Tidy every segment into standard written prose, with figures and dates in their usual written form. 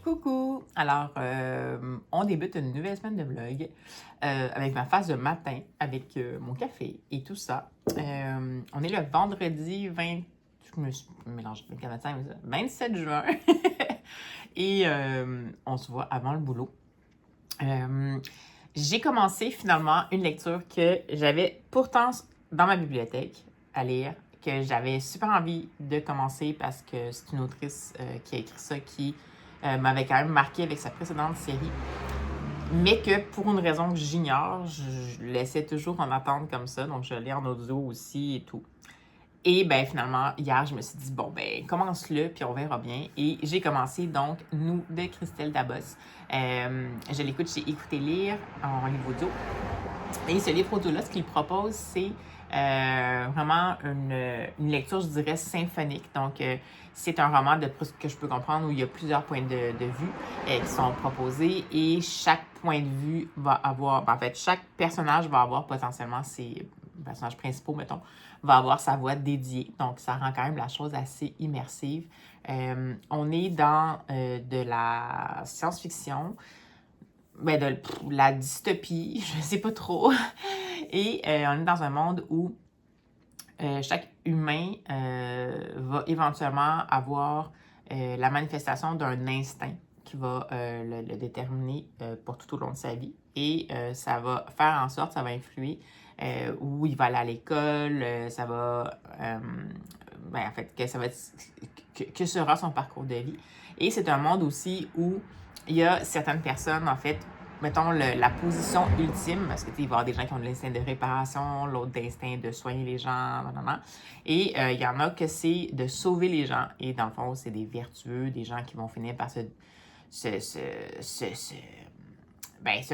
Coucou! Alors, on débute une nouvelle semaine de vlog avec ma phase de matin, avec mon café et tout ça. On est le vendredi 20... Je me suis mélangé, 24, 25, 27 juin. Et on se voit avant le boulot. J'ai commencé finalement une lecture que j'avais pourtant dans ma bibliothèque à lire, que j'avais super envie de commencer parce que c'est une autrice qui a écrit ça qui m'avait quand même marqué avec sa précédente série, mais que pour une raison que j'ignore, je laissais toujours en attente comme ça, donc je lis en audio aussi et tout. Et ben finalement, hier, je me suis dit, bon, ben commence-le, puis on verra bien. Et j'ai commencé donc Nous de Christelle Dabos. Je l'écoute chez Écouter Lire en livre audio. Et ce livre audio-là, ce qu'il propose, c'est vraiment une lecture, je dirais, symphonique. Donc, c'est un roman, de ce que je peux comprendre, où il y a plusieurs points de vue qui sont proposés et chaque point de vue va avoir, en fait, chaque personnage va avoir potentiellement ses personnages principaux, mettons, va avoir sa voix dédiée. Donc, ça rend quand même la chose assez immersive. On est dans de la science-fiction, ben de la dystopie, je ne sais pas trop. Et on est dans un monde où chaque humain va éventuellement avoir la manifestation d'un instinct qui va le déterminer pour tout au long de sa vie. Et ça va faire en sorte, ça va influer où il va aller à l'école, ça va... ben, en fait, que ça va que sera son parcours de vie. Et c'est un monde aussi où il y a certaines personnes, en fait, mettons, la position ultime, parce que il va y avoir des gens qui ont de l'instinct de réparation, l'autre d'instinct de soigner les gens, blablabla. Et il y en a que c'est de sauver les gens. Et dans le fond, c'est des vertueux, des gens qui vont finir par se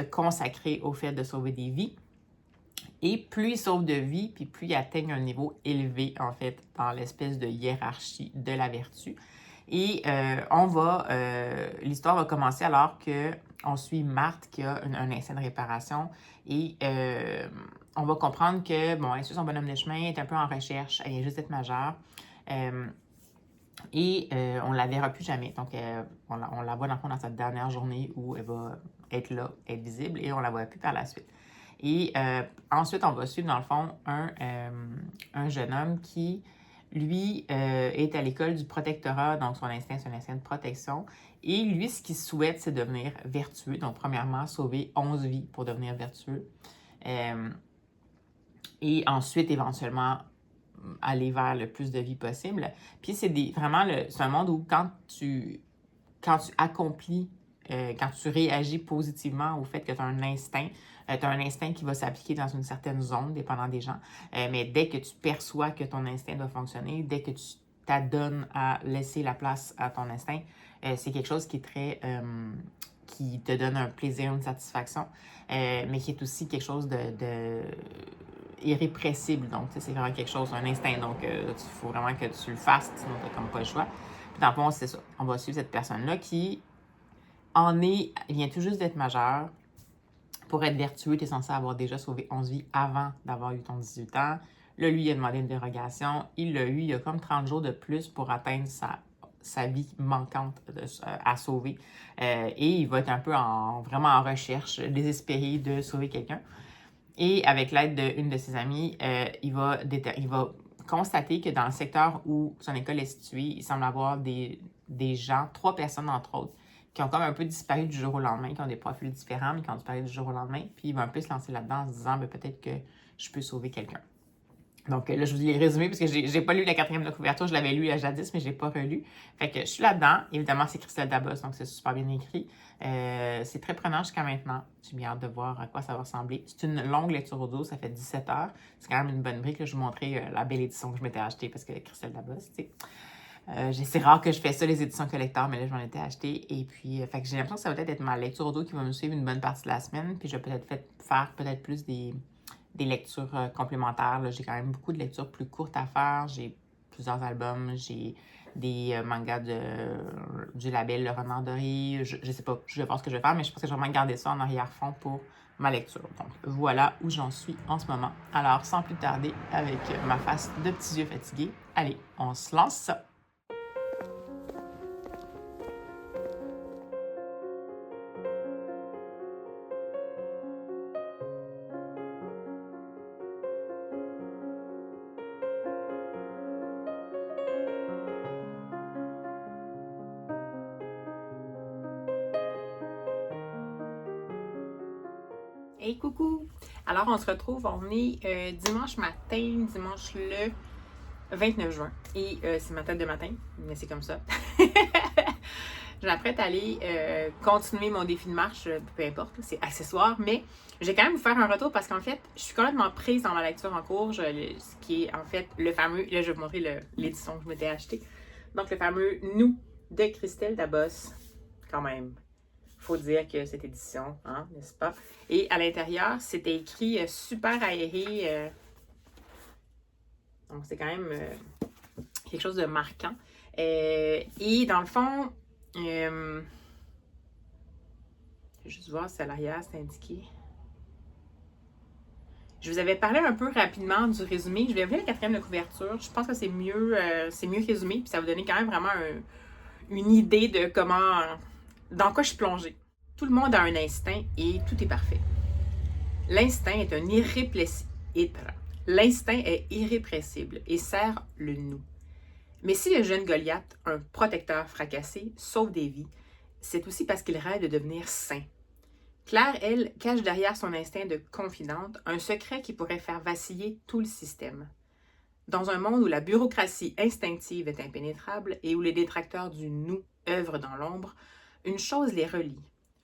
consacrer au fait de sauver des vies. Et plus ils sauvent de vie, puis plus ils atteignent un niveau élevé, en fait, dans l'espèce de hiérarchie de la vertu. Et l'histoire va commencer alors qu'on suit Marthe qui a un instinct de réparation et on va comprendre que, bon, elle suit son bonhomme de chemin, elle est un peu en recherche, elle vient juste d'être majeure. On la verra plus jamais. Donc, on la voit dans le fond dans sa dernière journée où elle va être là, être visible et on la voit plus par la suite. Et ensuite, on va suivre dans le fond un jeune homme qui lui est à l'école du protectorat, donc son instinct, c'est un instinct de protection. Et lui, ce qu'il souhaite, c'est devenir vertueux. Donc, premièrement, sauver 11 vies pour devenir vertueux. Et ensuite, éventuellement, aller vers le plus de vies possible. Puis, c'est un monde où quand tu accomplis, quand tu réagis positivement au fait que tu as un instinct, tu as un instinct qui va s'appliquer dans une certaine zone, dépendant des gens. Mais dès que tu perçois que ton instinct doit fonctionner, dès que tu t'adonnes à laisser la place à ton instinct, c'est quelque chose qui est très... qui te donne un plaisir, une satisfaction, mais qui est aussi quelque chose de irrépressible. Donc, c'est vraiment quelque chose, un instinct. Donc, il faut vraiment que tu le fasses, sinon tu n'as comme pas le choix. Puis, dans le fond, c'est ça. On va suivre cette personne-là qui vient tout juste d'être majeure. Pour être vertueux, tu es censé avoir déjà sauvé 11 vies avant d'avoir eu ton 18 ans. Là, lui, il a demandé une dérogation. Il l'a eu. Il a comme 30 jours de plus pour atteindre sa vie manquante à sauver. Et il va être un peu vraiment en recherche, désespéré de sauver quelqu'un. Et avec l'aide d'une de ses amies, il va constater que dans le secteur où son école est située, il semble avoir des gens, 3 personnes entre autres, qui ont comme un peu disparu du jour au lendemain, qui ont des profils différents, mais qui ont disparu du jour au lendemain. Puis il va un peu se lancer là-dedans en se disant, peut-être que je peux sauver quelqu'un. Donc là, je vous l'ai résumé parce que j'ai pas lu la 4e de couverture, je l'avais lu jadis, mais je l'ai pas relu. Fait que je suis là-dedans. Évidemment, c'est Christelle Dabos, donc c'est super bien écrit. C'est très prenant jusqu'à maintenant. J'ai bien hâte de voir à quoi ça va ressembler. C'est une longue lecture audio, ça fait 17 heures. C'est quand même une bonne brique. Là, je vous montrais la belle édition que je m'étais achetée parce que Christelle Dabos, tu sais. C'est rare que je fais ça, les éditions collector, mais là, je m'en étais acheté. Et puis, fait que j'ai l'impression que ça va peut-être être ma lecture audio qui va me suivre une bonne partie de la semaine. Puis, je vais peut-être faire plus des lectures complémentaires. J'ai quand même beaucoup de lectures plus courtes à faire. J'ai plusieurs albums. J'ai des mangas du label Le Renard Doré. Je sais pas, je vais voir ce que je vais faire, mais je pense que je vais vraiment garder ça en arrière-fond pour ma lecture. Donc, voilà où j'en suis en ce moment. Alors, sans plus tarder, avec ma face de petits yeux fatigués, allez, on se lance ça! Hey, coucou! Alors, on se retrouve, on est dimanche matin, dimanche le 29 juin. Et c'est ma tête de matin, mais c'est comme ça. Je m'apprête à aller continuer mon défi de marche, peu importe, c'est accessoire, mais je vais quand même vous faire un retour parce qu'en fait, je suis complètement prise dans ma lecture en cours, ce qui est en fait le fameux, là je vais vous montrer l'édition que je m'étais acheté. Donc le fameux Nous de Christelle Dabos, quand même. Faut dire que cette édition, hein, n'est-ce pas? Et à l'intérieur, c'était écrit super aéré. Donc, c'est quand même quelque chose de marquant. Et dans le fond, je vais juste voir si à l'arrière c'est indiqué. Je vous avais parlé un peu rapidement du résumé. Je vais ouvrir la 4e de couverture. Je pense que c'est mieux résumé, puis ça va vous donner quand même vraiment une idée de comment, dans quoi je suis plongée. Tout le monde a un instinct et tout est parfait. L'instinct est L'instinct est irrépressible et sert le nous. Mais si le jeune Goliath, un protecteur fracassé, sauve des vies, c'est aussi parce qu'il rêve de devenir saint. Claire, elle, cache derrière son instinct de confidente un secret qui pourrait faire vaciller tout le système. Dans un monde où la bureaucratie instinctive est impénétrable et où les détracteurs du nous œuvrent dans l'ombre, une chose les relie.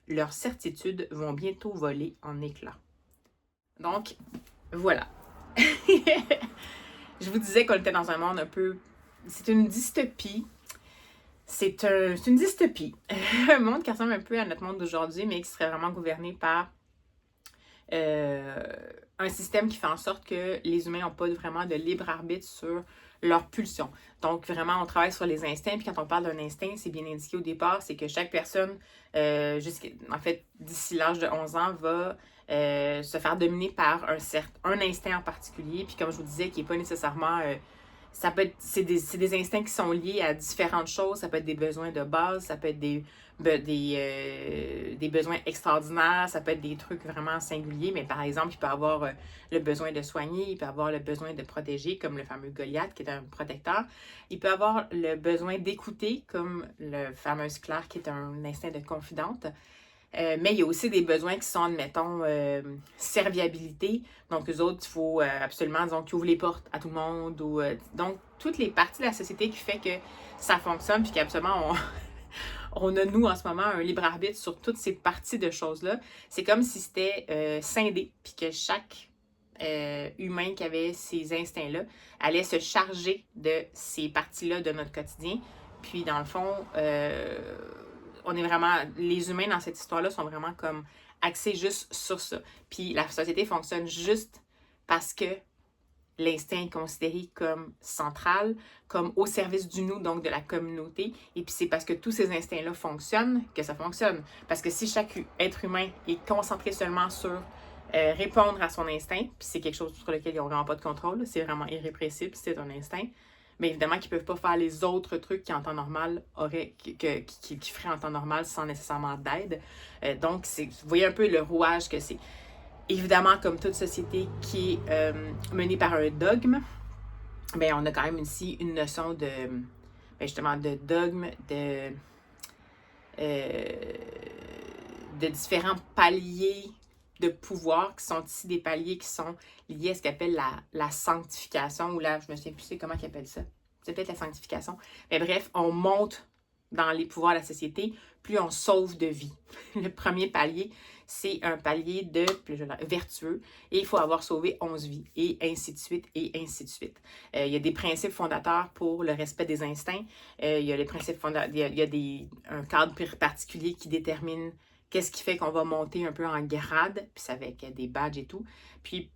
Leurs certitudes vont bientôt voler en éclats. Donc, voilà. Je vous disais qu'on était dans un monde un peu... C'est une dystopie. C'est une dystopie. Un monde qui ressemble un peu à notre monde d'aujourd'hui, mais qui serait vraiment gouverné par un système qui fait en sorte que les humains n'ont pas vraiment de libre arbitre sur leurs pulsions. Donc, vraiment, on travaille sur les instincts. Puis quand on parle d'un instinct, c'est bien indiqué au départ, c'est que chaque personne, en fait, d'ici l'âge de 11 ans, va se faire dominer par un instinct en particulier. Puis comme je vous disais, qui n'est pas nécessairement... ça peut être, c'est des instincts qui sont liés à différentes choses. Ça peut être des besoins de base, ça peut être des besoins extraordinaires, ça peut être des trucs vraiment singuliers, mais par exemple, il peut avoir le besoin de soigner, il peut avoir le besoin de protéger, comme le fameux Goliath qui est un protecteur. Il peut avoir le besoin d'écouter, comme le fameux Claire qui est un instinct de confidente. Mais il y a aussi des besoins qui sont, admettons, serviabilité. Donc, eux autres, il faut absolument, disons, qu'ils ouvrent les portes à tout le monde. Donc, toutes les parties de la société qui fait que ça fonctionne, puis qu'absolument, on a, nous, en ce moment, un libre arbitre sur toutes ces parties de choses-là. C'est comme si c'était scindé, puis que chaque humain qui avait ces instincts-là allait se charger de ces parties-là de notre quotidien. Puis, dans le fond... on est vraiment, les humains dans cette histoire-là sont vraiment comme axés juste sur ça. Puis la société fonctionne juste parce que l'instinct est considéré comme central, comme au service du nous, donc de la communauté. Et puis c'est parce que tous ces instincts-là fonctionnent que ça fonctionne. Parce que si chaque être humain est concentré seulement sur répondre à son instinct, puis c'est quelque chose sur lequel ils n'ont vraiment pas de contrôle, c'est vraiment irrépressible, c'est un instinct. Mais évidemment qu'ils ne peuvent pas faire les autres trucs qui en temps normal qui feraient en temps normal sans nécessairement d'aide. Donc, vous voyez un peu le rouage que c'est. Évidemment, comme toute société qui est menée par un dogme, bien, on a quand même ici une notion de, justement, de dogme, de différents paliers de pouvoir qui sont ici des paliers qui sont liés à ce qu'on appelle la sanctification, ou là, je me souviens plus c'est comment ils appellent ça. C'est peut-être la sanctification. Mais bref, on monte dans les pouvoirs de la société, plus on sauve de vie. Le premier palier, c'est un palier de vertueux, et il faut avoir sauvé 11 vies, et ainsi de suite, et ainsi de suite. Il y a des principes fondateurs pour le respect des instincts. Il y a les principes fondateurs, il y a un cadre particulier qui détermine qu'est-ce qui fait qu'on va monter un peu en grade, puis c'est avec des badges et tout. Puis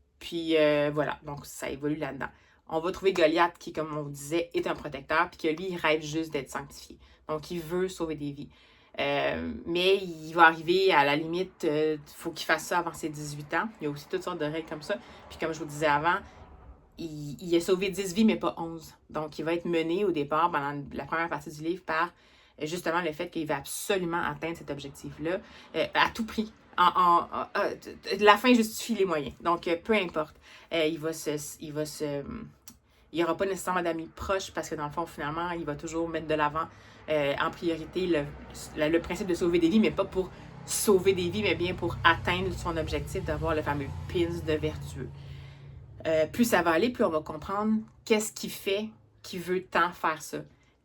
voilà, donc ça évolue là-dedans. On va trouver Goliath qui, comme on vous disait, est un protecteur, puis que lui, il rêve juste d'être sanctifié. Donc, il veut sauver des vies. Mais il va arriver à la limite, il faut qu'il fasse ça avant ses 18 ans. Il y a aussi toutes sortes de règles comme ça. Puis comme je vous disais avant, il a sauvé 10 vies, mais pas 11. Donc, il va être mené au départ, pendant la première partie du livre, par justement le fait qu'il va absolument atteindre cet objectif-là à tout prix. La fin justifie les moyens. Donc, peu importe. Il n'y aura pas nécessairement d'amis proches parce que dans le fond, finalement, il va toujours mettre de l'avant en priorité le principe de sauver des vies, mais pas pour sauver des vies, mais bien pour atteindre son objectif d'avoir le fameux pins de vertueux. Plus ça va aller, plus on va comprendre qu'est-ce qui fait qu'il veut tant faire ça.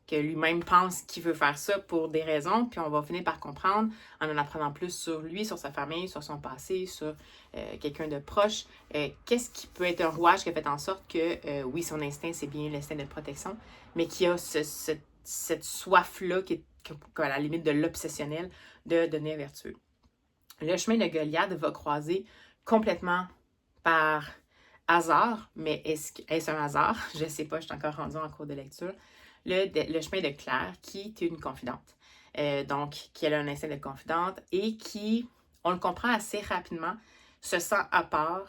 Que lui-même pense qu'il veut faire ça pour des raisons, puis on va finir par comprendre en apprenant plus sur lui, sur sa famille, sur son passé, sur quelqu'un de proche, qu'est-ce qui peut être un rouage qui a fait en sorte que, oui, son instinct, c'est bien l'instinct de protection, mais qu'il y a cette soif-là qui est à la limite de l'obsessionnel de devenir vertueux. Le chemin de Goliath va croiser complètement par hasard, mais est-ce un hasard? Je ne sais pas, je suis encore rendue en cours de lecture. Le chemin de Claire, qui est une confidente. Donc, qui a un instinct de confidente et qui, on le comprend assez rapidement, se sent à part.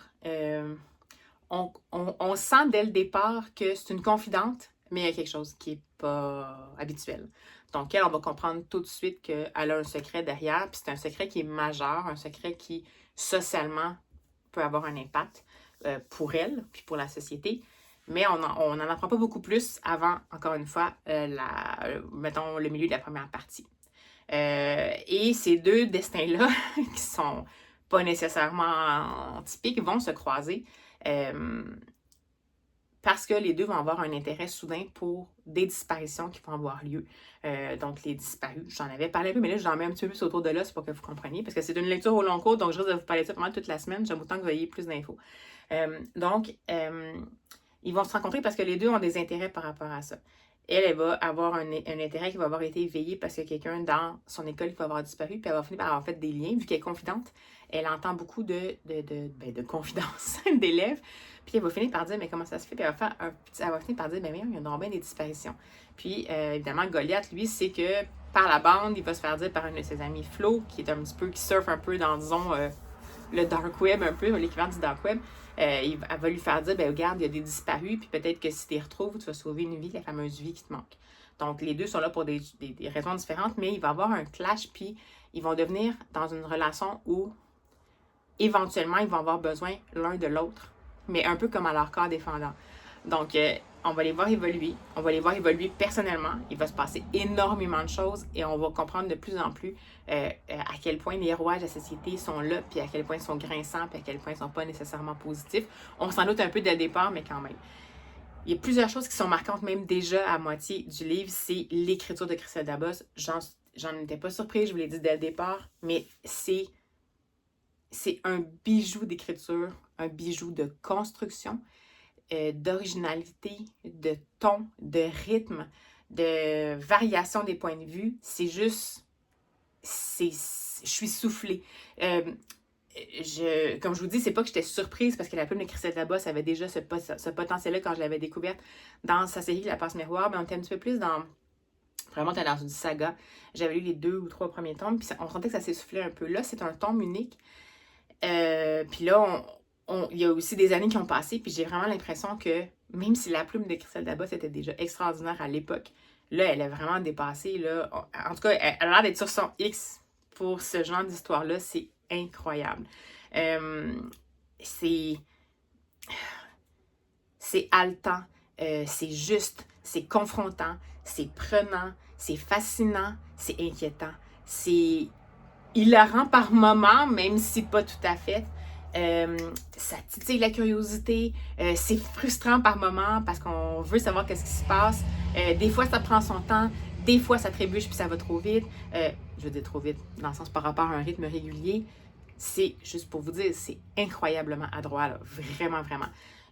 On sent dès le départ que c'est une confidente, mais il y a quelque chose qui n'est pas habituel. Donc, elle, on va comprendre tout de suite qu'elle a un secret derrière, puis c'est un secret qui est majeur, un secret qui, socialement, peut avoir un impact pour elle, puis pour la société. Mais on n'en apprend pas beaucoup plus avant, encore une fois, mettons, le milieu de la première partie. Et ces deux destins-là, qui sont pas nécessairement typiques, vont se croiser parce que les deux vont avoir un intérêt soudain pour des disparitions qui vont avoir lieu. Donc, les disparus, j'en avais parlé un peu, mais là, j'en mets un petit peu plus autour de là, c'est pour que vous compreniez, parce que c'est une lecture au long cours, donc je risque de vous parler de ça pendant toute la semaine. J'aime autant que vous ayez plus d'infos. Ils vont se rencontrer parce que les deux ont des intérêts par rapport à ça. Elle va avoir un intérêt qui va avoir été éveillé parce que quelqu'un dans son école qui va avoir disparu, puis elle va finir par avoir fait des liens, vu qu'elle est confidente. Elle entend beaucoup de confidences d'élèves, puis elle va finir par dire, mais comment ça se fait? Puis elle va finir par dire, mais il y a donc bien des disparitions. Puis, évidemment, Goliath, lui, c'est que par la bande, il va se faire dire par un de ses amis, Flo, qui est un petit peu, qui surfe un peu dans, disons, le dark web, un peu, l'équivalent du dark web. Elle va lui faire dire, regarde, il y a des disparus, puis peut-être que si tu les retrouves, tu vas sauver une vie, la fameuse vie qui te manque. Donc, les deux sont là pour des raisons différentes, mais il va y avoir un clash, puis ils vont devenir dans une relation où, éventuellement, ils vont avoir besoin l'un de l'autre, mais un peu comme à leur corps défendant. Donc, on va les voir évoluer. On va les voir évoluer personnellement. Il va se passer énormément de choses et on va comprendre de plus en plus à quel point les rouages de la société sont là, puis à quel point ils sont grinçants, puis à quel point ils ne sont pas nécessairement positifs. On s'en doute un peu dès le départ, mais quand même. Il y a plusieurs choses qui sont marquantes, même déjà à moitié du livre. C'est l'écriture de Christelle Dabos. J'en étais pas surprise, je vous l'ai dit dès le départ, mais c'est un bijou d'écriture, un bijou de construction, d'originalité, de ton, de rythme, de variation des points de vue. C'est juste, je suis soufflée. Comme je vous dis, c'est pas que j'étais surprise parce que la plume de Christelle Dabos avait déjà ce potentiel-là quand je l'avais découverte dans sa série La Passe Miroir, mais on était un petit peu plus dans... Vraiment, on était dans une saga. J'avais lu les 2 ou 3 premiers tomes, puis on sentait que ça s'essoufflait un peu. Là, c'est un tome unique. Puis là, il y a aussi des années qui ont passé, puis j'ai vraiment l'impression que même si la plume de Christelle Dabos était déjà extraordinaire à l'époque, là, elle a vraiment dépassé. Là. En tout cas, elle a l'air d'être sur son X pour ce genre d'histoire-là. C'est incroyable. C'est haletant, c'est juste, c'est confrontant, c'est prenant, c'est fascinant, c'est inquiétant, c'est hilarant par moments, même si pas tout à fait. Ça titille la curiosité. C'est frustrant par moments parce qu'on veut savoir qu'est-ce qui se passe. Des fois, ça prend son temps. Des fois, ça trébuche puis ça va trop vite. Je veux dire trop vite, dans le sens par rapport à un rythme régulier. C'est, juste pour vous dire, c'est incroyablement adroit, là. Vraiment, vraiment.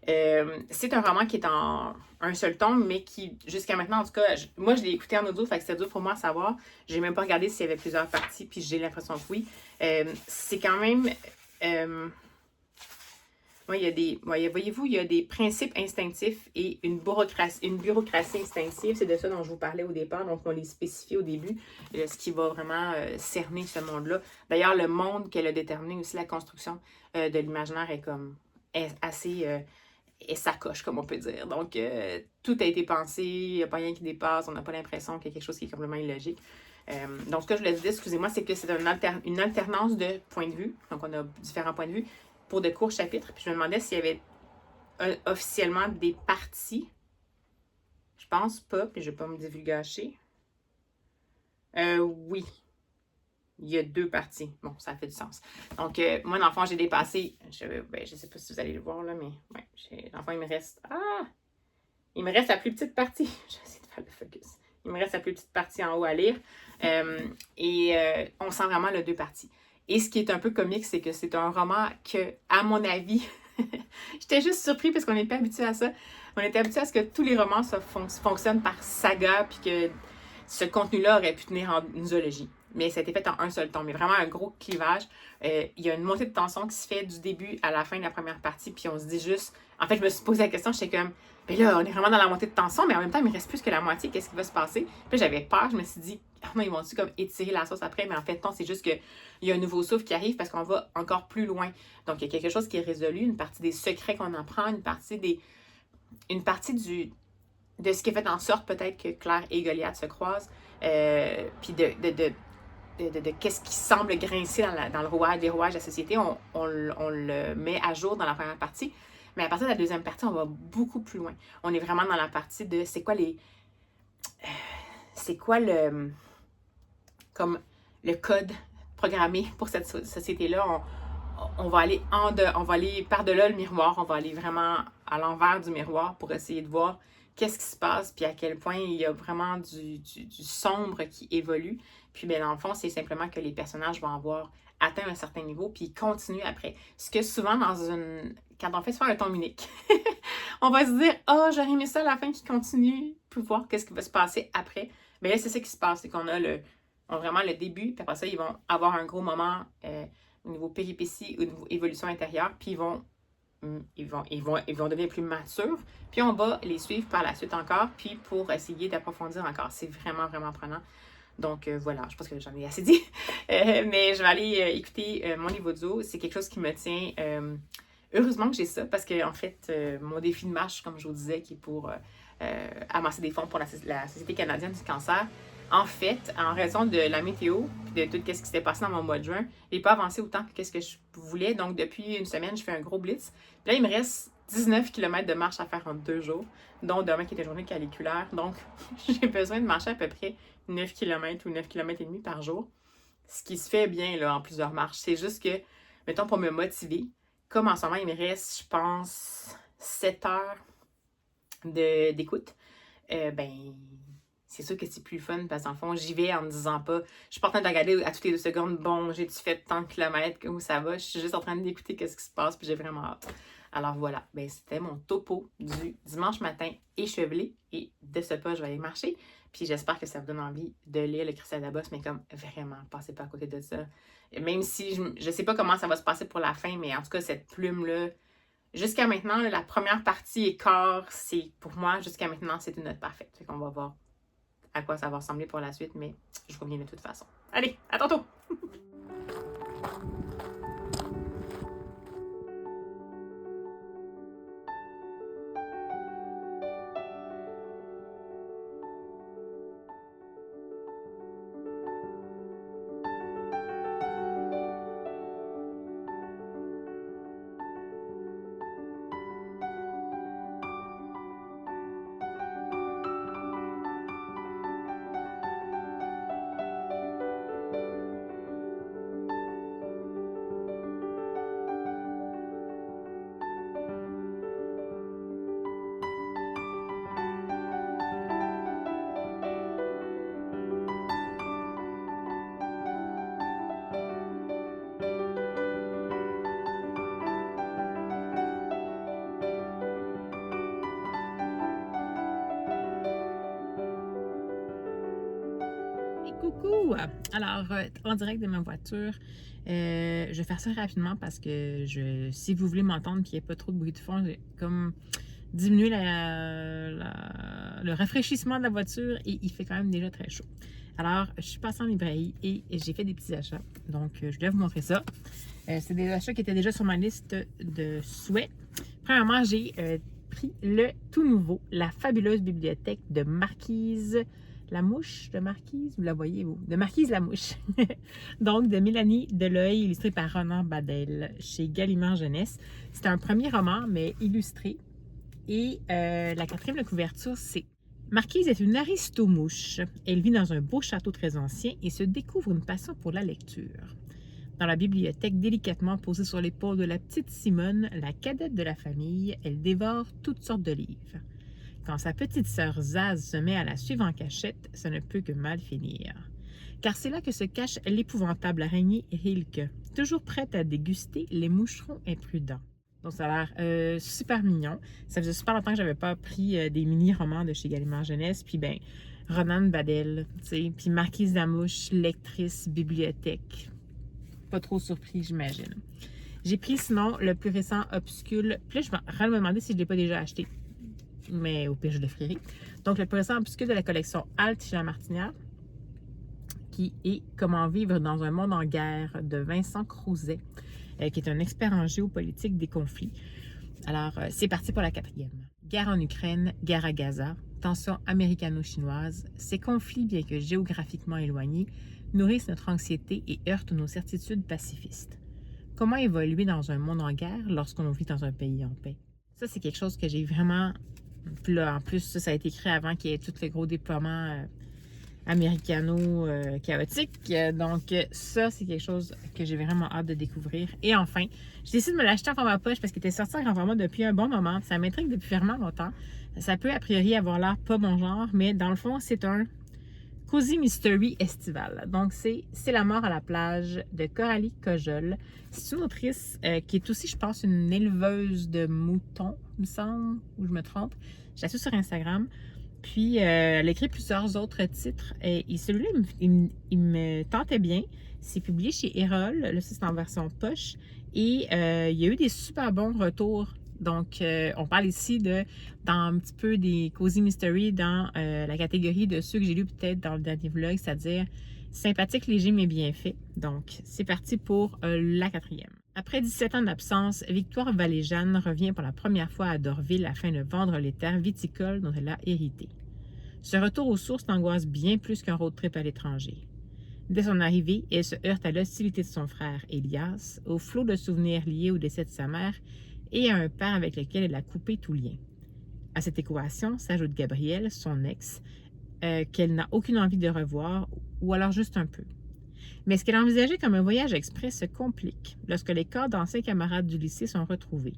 C'est un roman qui est en un seul tome, mais qui, jusqu'à maintenant, en tout cas, moi, je l'ai écouté en audio, fait que c'était dur pour moi à savoir. J'ai même pas regardé s'il y avait plusieurs parties, puis j'ai l'impression que oui. C'est quand même... il y a des... voyez-vous, il y a des principes instinctifs et une bureaucratie instinctive. C'est de ça dont je vous parlais au départ, donc on les spécifie au début, ce qui va vraiment cerner ce monde-là. D'ailleurs, le monde qu'elle a déterminé, aussi la construction de l'imaginaire est assez... et ça coche, comme on peut dire. Donc, tout a été pensé, il n'y a pas rien qui dépasse, on n'a pas l'impression qu'il y a quelque chose qui est complètement illogique. Donc, ce que je voulais dire, excusez-moi, c'est que c'est une alternance de points de vue. Donc, on a différents points de vue pour de courts chapitres. Puis, je me demandais s'il y avait officiellement des parties. Je pense pas, puis je ne vais pas me divulgacher. Oui. il y a 2 parties. Bon, ça fait du sens. Donc, moi, dans le fond, j'ai dépassé, je sais pas si vous allez le voir, là, mais ouais, dans le fond, il me reste la plus petite partie. Je vais essayer de faire le focus. Il me reste la plus petite partie en haut à lire. On sent vraiment les 2 parties. Et ce qui est un peu comique, c'est que c'est un roman que, à mon avis, j'étais juste surpris parce qu'on n'est pas habitué à ça. On était habitué à ce que tous les romans fonctionnent par saga, puis que ce contenu-là aurait pu tenir en une zoologie. Mais ça a été fait en un seul tome. Mais vraiment un gros clivage. Il y a une montée de tension qui se fait du début à la fin de la première partie. Puis on se dit juste... En fait, je me suis posé la question, j'étais comme... Mais là, on est vraiment dans la montée de tension, mais en même temps, il me reste plus que la moitié. Qu'est-ce qui va se passer? Puis j'avais peur. Je me suis dit, oh non, ils vont-tu comme étirer la sauce après? Mais en fait, non, c'est juste qu'il y a un nouveau souffle qui arrive parce qu'on va encore plus loin. Donc, il y a quelque chose qui est résolu, une partie des secrets qu'on apprend, une partie de ce qui a fait en sorte peut-être que Claire et Goliath se croisent, puis de qu'est-ce qui semble grincer dans les rouages de la société, on le met à jour dans la première partie. Mais à partir de la deuxième partie, on va beaucoup plus loin. On est vraiment dans la partie de c'est quoi comme le code programmé pour cette société-là. On va aller par-delà le miroir, on va aller vraiment à l'envers du miroir pour essayer de voir qu'est-ce qui se passe, puis à quel point il y a vraiment du sombre qui évolue. Puis bien, dans le fond, c'est simplement que les personnages vont avoir atteint un certain niveau, puis ils continuent après. Ce que souvent, quand on fait faire un tome unique, on va se dire « Oh, j'aurais aimé ça à la fin qui continue, puis voir qu'est-ce qui va se passer après. » Mais là, c'est ça qui se passe, c'est qu'on a vraiment le début, puis après ça, ils vont avoir un gros moment au niveau péripéties, au niveau évolution intérieure, puis ils vont devenir plus matures, puis on va les suivre par la suite encore, puis pour essayer d'approfondir encore. C'est vraiment, vraiment prenant. Donc voilà, je pense que j'en ai assez dit. Mais je vais aller écouter mon niveau d'eau. C'est quelque chose qui me tient... heureusement que j'ai ça, parce que en fait, mon défi de marche, comme je vous disais, qui est pour amasser des fonds pour la Société canadienne du cancer, en fait, en raison de la météo et de tout ce qui s'était passé dans mon mois de juin, il n'est pas avancé autant que ce que je voulais. Donc, depuis une semaine, je fais un gros blitz. Puis là, il me reste 19 km de marche à faire en 2 jours, dont demain qui est une journée caliculaire. Donc, j'ai besoin de marcher à peu près 9 km ou 9 km et demi par jour. Ce qui se fait bien là, en plusieurs marches. C'est juste que, mettons, pour me motiver, comme en ce moment, il me reste, je pense, 7 heures d'écoute, c'est sûr que c'est plus fun parce qu'en fond, j'y vais en me disant pas, je suis pas en train de regarder à toutes les 2 secondes, bon, j'ai-tu fait tant de kilomètres, où ça va, je suis juste en train d'écouter qu'est-ce qui se passe, puis j'ai vraiment hâte. Alors voilà, c'était mon topo du dimanche matin échevelé, et de ce pas, je vais aller marcher, puis j'espère que ça vous donne envie de lire le Christian Dabos, mais comme vraiment, passez pas à côté de ça. Même si je sais pas comment ça va se passer pour la fin, mais en tout cas, cette plume-là, jusqu'à maintenant, la première partie et quart, c'est pour moi, jusqu'à maintenant, c'est une note parfaite. Fait qu'on va voir à quoi ça va ressembler pour la suite, mais je reviens de toute façon. Allez, à tantôt! Coucou! Alors, en direct de ma voiture, je vais faire ça rapidement parce que si vous voulez m'entendre et qu'il n'y ait pas trop de bruit de fond, j'ai comme diminué le rafraîchissement de la voiture et il fait quand même déjà très chaud. Alors, je suis passée en librairie et j'ai fait des petits achats. Donc, je vais vous montrer ça. C'est des achats qui étaient déjà sur ma liste de souhaits. Premièrement, j'ai pris le tout nouveau, La fabuleuse bibliothèque de Marquise Lamouche, de Marquise, vous la voyez, vous? De Marquise Lamouche. Donc, de Mélanie Deleuil, illustré par Ronan Badel, chez Gallimard Jeunesse. C'est un premier roman, mais illustré. Et la quatrième de couverture, c'est Marquise est une aristomouche. Elle vit dans un beau château très ancien et se découvre une passion pour la lecture. Dans la bibliothèque délicatement posée sur l'épaule de la petite Simone, la cadette de la famille, elle dévore toutes sortes de livres. Quand sa petite sœur Zaz se met à la suivre en cachette, ça ne peut que mal finir. Car c'est là que se cache l'épouvantable araignée Rilke, toujours prête à déguster les moucherons imprudents. Donc ça a l'air super mignon. Ça faisait super longtemps que j'avais pas pris des mini-romans de chez Gallimard Jeunesse. Puis ben, Ronan Badel, tu sais, puis Marquise Damouche, lectrice, bibliothèque. Pas trop surpris, j'imagine. J'ai pris sinon le plus récent Opuscule. Puis là, je vais me demander si je ne l'ai pas déjà acheté. Mais au pire, je le ferai. Donc, le plus récent Opuscule de la collection Halte chez La Martinière, qui est Comment vivre dans un monde en guerre de Vincent Crouzet, qui est un expert en géopolitique des conflits. Alors, c'est parti pour la 4e. Guerre en Ukraine, guerre à Gaza, tensions américano-chinoises, ces conflits, bien que géographiquement éloignés, nourrissent notre anxiété et heurtent nos certitudes pacifistes. Comment évoluer dans un monde en guerre lorsqu'on vit dans un pays en paix? Ça, c'est quelque chose que j'ai vraiment... Puis là, en plus, ça a été écrit avant qu'il y ait tout le gros déploiement américano-chaotique. Donc, ça, c'est quelque chose que j'ai vraiment hâte de découvrir. Et enfin, j'ai décidé de me l'acheter en format poche parce qu'il était sorti en grand format depuis un bon moment. Ça m'intrigue depuis vraiment longtemps. Ça peut, a priori, avoir l'air pas mon genre, mais dans le fond, c'est un Cozy Mystery estival. Donc, c'est La mort à la plage de Coralie Cojol. C'est une autrice qui est aussi, je pense, une éleveuse de moutons, il me semble, ou je me trompe. Je la suis sur Instagram. Puis, elle a écrit plusieurs autres titres. Et celui-là, il me tentait bien. C'est publié chez Erol. Là, c'est en version poche. Et il y a eu des super bons retours. Donc, on parle ici dans un petit peu des Cozy Mystery dans la catégorie de ceux que j'ai lus peut-être dans le dernier vlog, c'est-à-dire sympathique, léger, mais bien fait. Donc, c'est parti pour la 4e. Après 17 ans d'absence, Victoire Valéjane revient pour la première fois à Dorville afin de vendre les terres viticoles dont elle a hérité. Ce retour aux sources l'angoisse bien plus qu'un road trip à l'étranger. Dès son arrivée, elle se heurte à l'hostilité de son frère Elias, au flot de souvenirs liés au décès de sa mère et à un père avec lequel elle a coupé tout lien. À cette équation s'ajoute Gabriel, son ex, qu'elle n'a aucune envie de revoir, ou alors juste un peu. Mais ce qu'elle envisageait comme un voyage express se complique lorsque les corps d'anciens camarades du lycée sont retrouvés.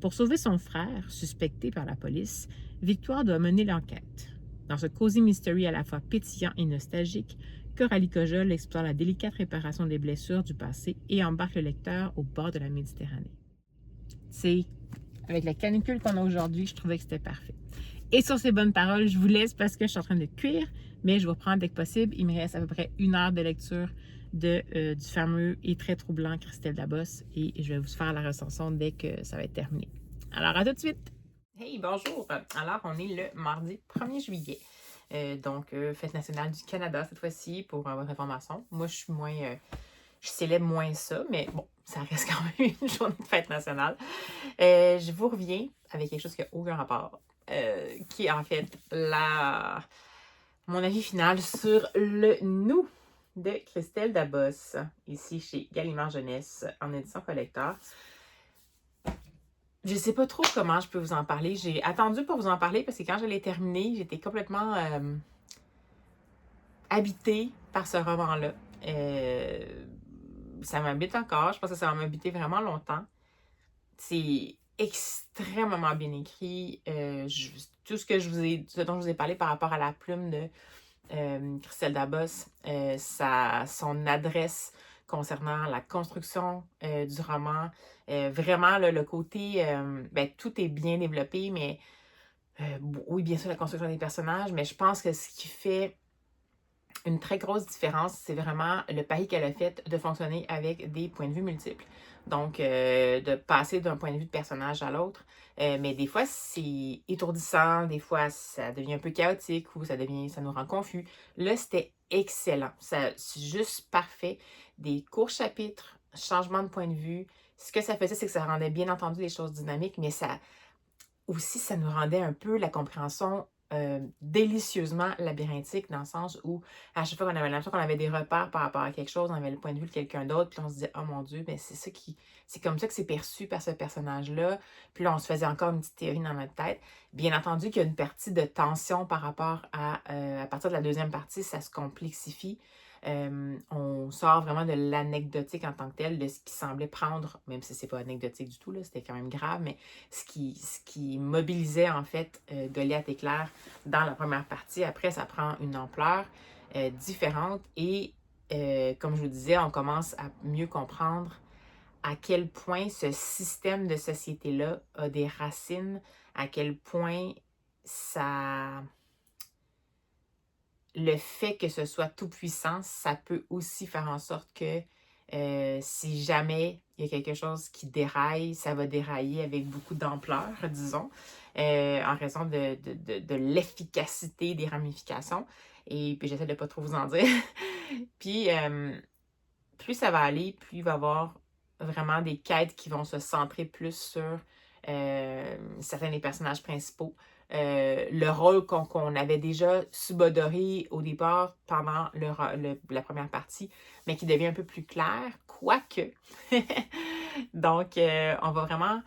Pour sauver son frère, suspecté par la police, Victoire doit mener l'enquête. Dans ce Cozy Mystery à la fois pétillant et nostalgique, Coralie Cojol explore la délicate réparation des blessures du passé et embarque le lecteur au bord de la Méditerranée. C'est avec la canicule qu'on a aujourd'hui, je trouvais que c'était parfait. Et sur ces bonnes paroles, je vous laisse parce que je suis en train de cuire, mais je vous reprends dès que possible. Il me reste à peu près 1 heure de lecture du fameux et très troublant Christelle Dabosse et je vais vous faire la recension dès que ça va être terminé. Alors, à tout de suite! Hey, bonjour! Alors, on est le mardi 1er juillet. Fête nationale du Canada cette fois-ci pour votre information. Moi, je célèbre moins ça, mais bon, ça reste quand même une journée de fête nationale. Je vous reviens avec quelque chose qui n'a aucun rapport, qui est en fait mon avis final sur le nous de Christelle Dabosse, ici chez Gallimard Jeunesse, en édition collector. Je sais pas trop comment je peux vous en parler. J'ai attendu pour vous en parler parce que quand je l'ai terminé, j'étais complètement habitée par ce roman-là. Ça m'habite encore. Je pense que ça va m'habiter vraiment longtemps. C'est extrêmement bien écrit. Tout ce dont je vous ai parlé par rapport à la plume de Christelle Dabosse, son adresse concernant la construction du roman, vraiment le côté, tout est bien développé, mais oui, bien sûr, la construction des personnages, mais je pense que ce qui fait une très grosse différence, c'est vraiment le pari qu'elle a fait de fonctionner avec des points de vue multiples. Donc, de passer d'un point de vue de personnage à l'autre. Mais des fois, c'est étourdissant. Des fois, ça devient un peu chaotique ou ça nous rend confus. Là, c'était excellent. C'est juste parfait. Des courts chapitres, changement de point de vue. Ce que ça faisait, c'est que ça rendait bien entendu les choses dynamiques, mais ça nous rendait un peu la compréhension délicieusement labyrinthique, dans le sens où à chaque fois qu'on avait l'impression qu'on avait des repères par rapport à quelque chose, on avait le point de vue de quelqu'un d'autre, puis on se disait oh mon Dieu, mais c'est comme ça que c'est perçu par ce personnage-là. Puis là, on se faisait encore une petite théorie dans notre tête. Bien entendu qu'il y a une partie de tension par rapport à partir de la deuxième partie, ça se complexifie. On sort vraiment de l'anecdotique en tant que tel, de ce qui semblait prendre, même si c'est pas anecdotique du tout, là, c'était quand même grave, mais ce qui mobilisait en fait Goliath et Claire dans la première partie. Après, ça prend une ampleur différente et comme je vous disais, on commence à mieux comprendre à quel point ce système de société-là a des racines, à quel point ça... Le fait que ce soit tout puissant, ça peut aussi faire en sorte que si jamais il y a quelque chose qui déraille, ça va dérailler avec beaucoup d'ampleur, disons, en raison de l'efficacité des ramifications. Et puis j'essaie de ne pas trop vous en dire. Puis plus ça va aller, plus il va y avoir vraiment des quêtes qui vont se centrer plus sur certains des personnages principaux. Le rôle qu'on avait déjà subodoré au départ pendant la première partie, mais qui devient un peu plus clair, quoique. Donc, on va vraiment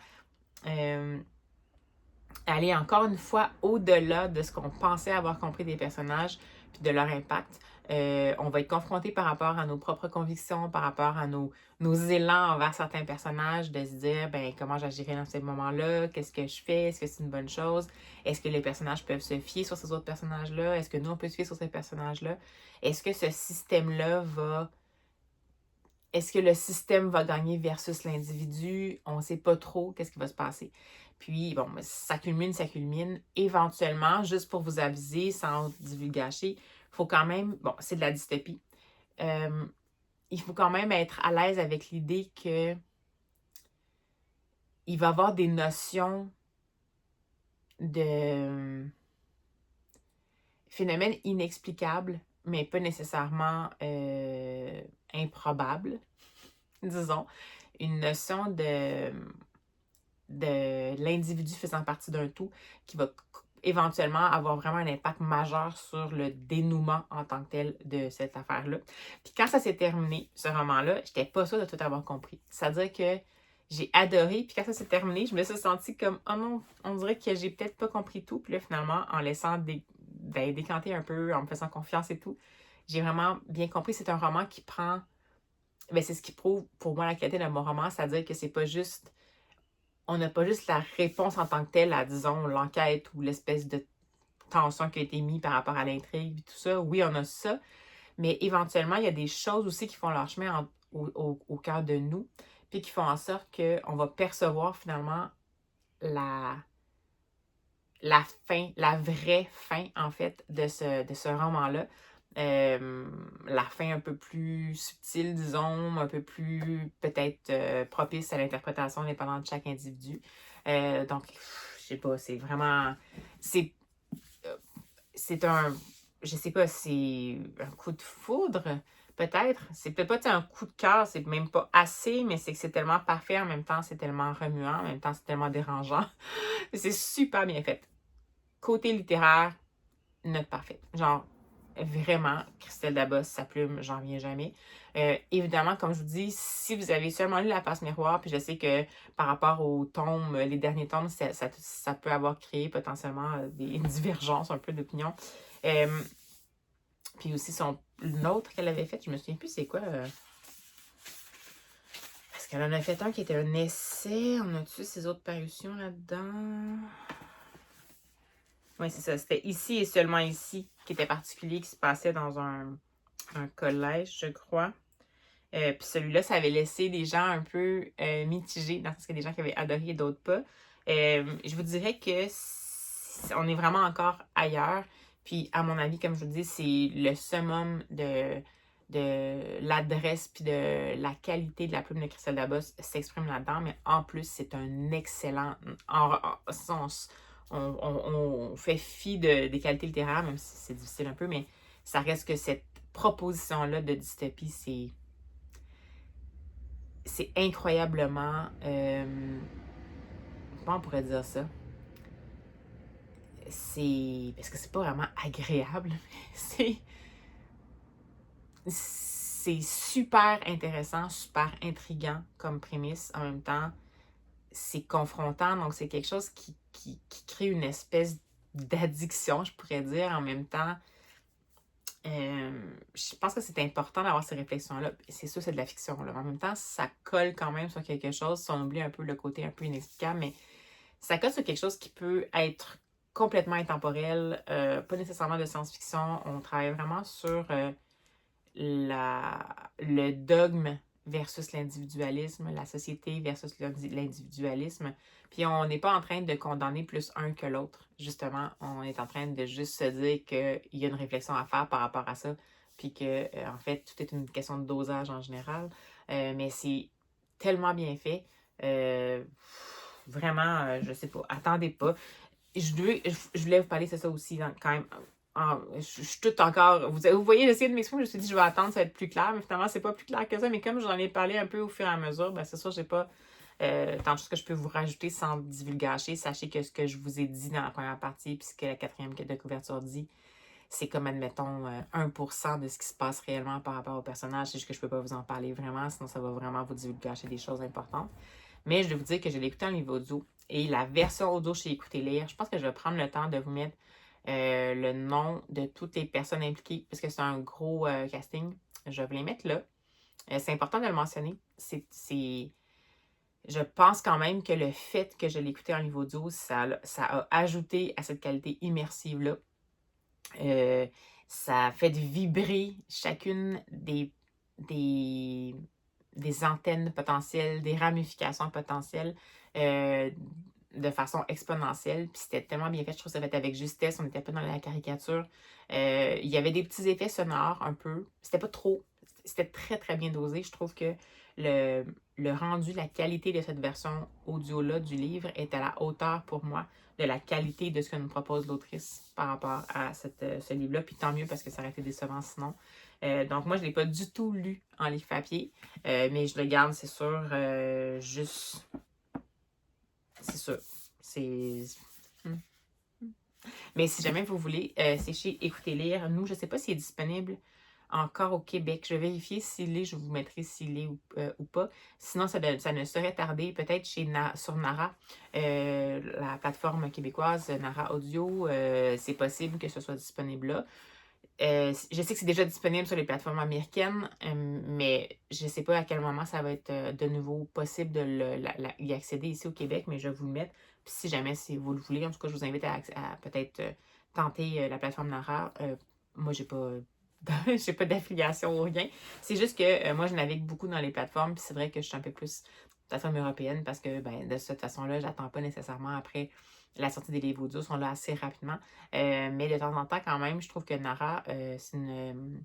aller encore une fois au-delà de ce qu'on pensait avoir compris des personnages puis de leur impact. On va être confronté par rapport à nos propres convictions, par rapport à nos élans envers certains personnages, de se dire, ben comment j'agirais dans ces moments-là, qu'est-ce que je fais, est-ce que c'est une bonne chose, est-ce que les personnages peuvent se fier sur ces autres personnages-là, est-ce que nous, on peut se fier sur ces personnages-là, est-ce que ce système-là va... Est-ce que le système va gagner versus l'individu? On ne sait pas trop qu'est-ce qui va se passer. Puis, bon, ça culmine. Éventuellement, juste pour vous aviser, sans divulgacher, il faut quand même... Bon, c'est de la dystopie. Il faut quand même être à l'aise avec l'idée que il va y avoir des notions de phénomènes inexplicables, mais pas nécessairement improbables, disons. Une notion de l'individu faisant partie d'un tout qui va éventuellement avoir vraiment un impact majeur sur le dénouement en tant que tel de cette affaire-là. Puis quand ça s'est terminé, ce roman-là, j'étais pas sûre de tout avoir compris. C'est-à-dire que j'ai adoré, puis quand ça s'est terminé, je me suis sentie comme « Oh non, on dirait que j'ai peut-être pas compris tout. » Puis là, finalement, en laissant décanter un peu, en me faisant confiance et tout, j'ai vraiment bien compris. C'est un roman qui prend... Ben, c'est ce qui prouve pour moi la qualité de mon roman, c'est-à-dire que c'est pas juste... On n'a pas juste la réponse en tant que telle à, disons, l'enquête ou l'espèce de tension qui a été mise par rapport à l'intrigue et tout ça. Oui, on a ça, mais éventuellement, il y a des choses aussi qui font leur chemin au cœur de nous, puis qui font en sorte qu'on va percevoir finalement la fin, la vraie fin, en fait, de ce roman-là. La fin un peu plus subtile, disons, un peu plus peut-être propice à l'interprétation indépendante de chaque individu. Donc, je sais pas, c'est vraiment... C'est un... Je sais pas, c'est un coup de foudre, peut-être. C'est peut-être pas un coup de cœur, c'est même pas assez, mais c'est que c'est tellement parfait, en même temps, c'est tellement remuant, en même temps, c'est tellement dérangeant. C'est super bien fait. Côté littéraire, note parfaite. Genre, vraiment, Christelle Dabos, sa plume, j'en reviens jamais. Évidemment, comme je vous dis, si vous avez seulement lu La Passe Miroir, puis je sais que par rapport aux tomes, les derniers tomes, ça peut avoir créé potentiellement une divergence un peu d'opinion. Puis aussi, une autre qu'elle avait faite, je me souviens plus c'est quoi. Parce qu'elle en a fait un qui était un essai. On a-tu ses autres parutions là-dedans? Oui, c'est ça. C'était Ici et seulement ici, qui était particulier, qui se passait dans un collège, je crois. Puis celui-là, ça avait laissé des gens un peu mitigés, dans le sens qu'il y a des gens qui avaient adoré et d'autres pas. Je vous dirais que on est vraiment encore ailleurs. Puis, à mon avis, comme je vous dis, c'est le summum de l'adresse puis de la qualité de la plume de Christelle Dabos s'exprime là-dedans. Mais en plus, c'est un excellent... On fait fi des qualités littéraires, même si c'est difficile un peu, mais ça reste que cette proposition-là de dystopie, c'est incroyablement... comment on pourrait dire ça? parce que c'est pas vraiment agréable, c'est super intéressant, super intriguant comme prémisse. En même temps, c'est confrontant, donc c'est quelque chose qui crée une espèce d'addiction, je pourrais dire. En même temps, je pense que c'est important d'avoir ces réflexions-là. C'est sûr, c'est de la fiction, là. En même temps, ça colle quand même sur quelque chose, si on oublie un peu le côté un peu inexplicable, mais ça colle sur quelque chose qui peut être complètement intemporel, pas nécessairement de science-fiction. On travaille vraiment sur le dogme versus l'individualisme, la société versus l'individualisme. Puis on n'est pas en train de condamner plus un que l'autre. Justement, on est en train de juste se dire qu'il y a une réflexion à faire par rapport à ça. Puis que, en fait, tout est une question de dosage en général. Mais c'est tellement bien fait. Vraiment, je sais pas. Attendez pas. Je voulais vous parler, c'est ça aussi, quand même. Je suis toute encore. Vous voyez, j'essaie de m'exprimer, je me suis dit, je vais attendre, ça va être plus clair, mais finalement, c'est pas plus clair que ça. Mais comme j'en ai parlé un peu au fur et à mesure, ben, c'est sûr, j'ai pas tant de choses que je peux vous rajouter sans divulgacher. Sachez que ce que je vous ai dit dans la première partie, puis ce que la quatrième de couverture dit, c'est comme, admettons, 1% de ce qui se passe réellement par rapport au personnage. C'est juste que je peux pas vous en parler vraiment, sinon ça va vraiment vous divulgacher des choses importantes. Mais je vais vous dire que je l'ai écouté en livre audio. Et la version audio chez Écouter Lire, je pense que je vais prendre le temps de vous mettre le nom de toutes les personnes impliquées, parce que c'est un gros casting. Je vais vous les mettre là. C'est important de le mentionner. Je pense quand même que le fait que je l'ai écouté en livre audio, ça a ajouté à cette qualité immersive-là. Ça a fait vibrer chacune des antennes potentielles, des ramifications potentielles de façon exponentielle. Puis c'était tellement bien fait, je trouve que ça fait avec justesse, on n'était pas dans la caricature. Il y avait des petits effets sonores un peu. C'était pas trop. C'était très très bien dosé. Je trouve que le rendu, la qualité de cette version audio-là du livre est à la hauteur pour moi de la qualité de ce que nous propose l'autrice par rapport à ce livre-là. Puis tant mieux parce que ça aurait été décevant sinon. Donc moi, je ne l'ai pas du tout lu en livre papier, mais je le garde, c'est sûr, juste... C'est sûr. C'est... Mais si jamais vous voulez, c'est chez Écouter Lire. Nous, je ne sais pas s'il est disponible encore au Québec. Je vais vérifier s'il est, je vous mettrai s'il est ou pas. Sinon, ça ne saurait tarder. Peut-être sur Nara, la plateforme québécoise Nara Audio, c'est possible que ce soit disponible là. Je sais que c'est déjà disponible sur les plateformes américaines, mais je ne sais pas à quel moment ça va être de nouveau possible d'y accéder ici au Québec, mais je vais vous le mettre. Puis si jamais si vous le voulez, en tout cas, je vous invite à peut-être tenter la plateforme Nara. Moi, j'ai pas j'ai pas d'affiliation ou rien. C'est juste que moi, je navigue beaucoup dans les plateformes, puis c'est vrai que je suis un peu plus plateforme européenne parce que ben, de cette façon-là, j'attends pas nécessairement après la sortie des livres audio, sont là assez rapidement. Mais de temps en temps, quand même, je trouve que Nara, c'est une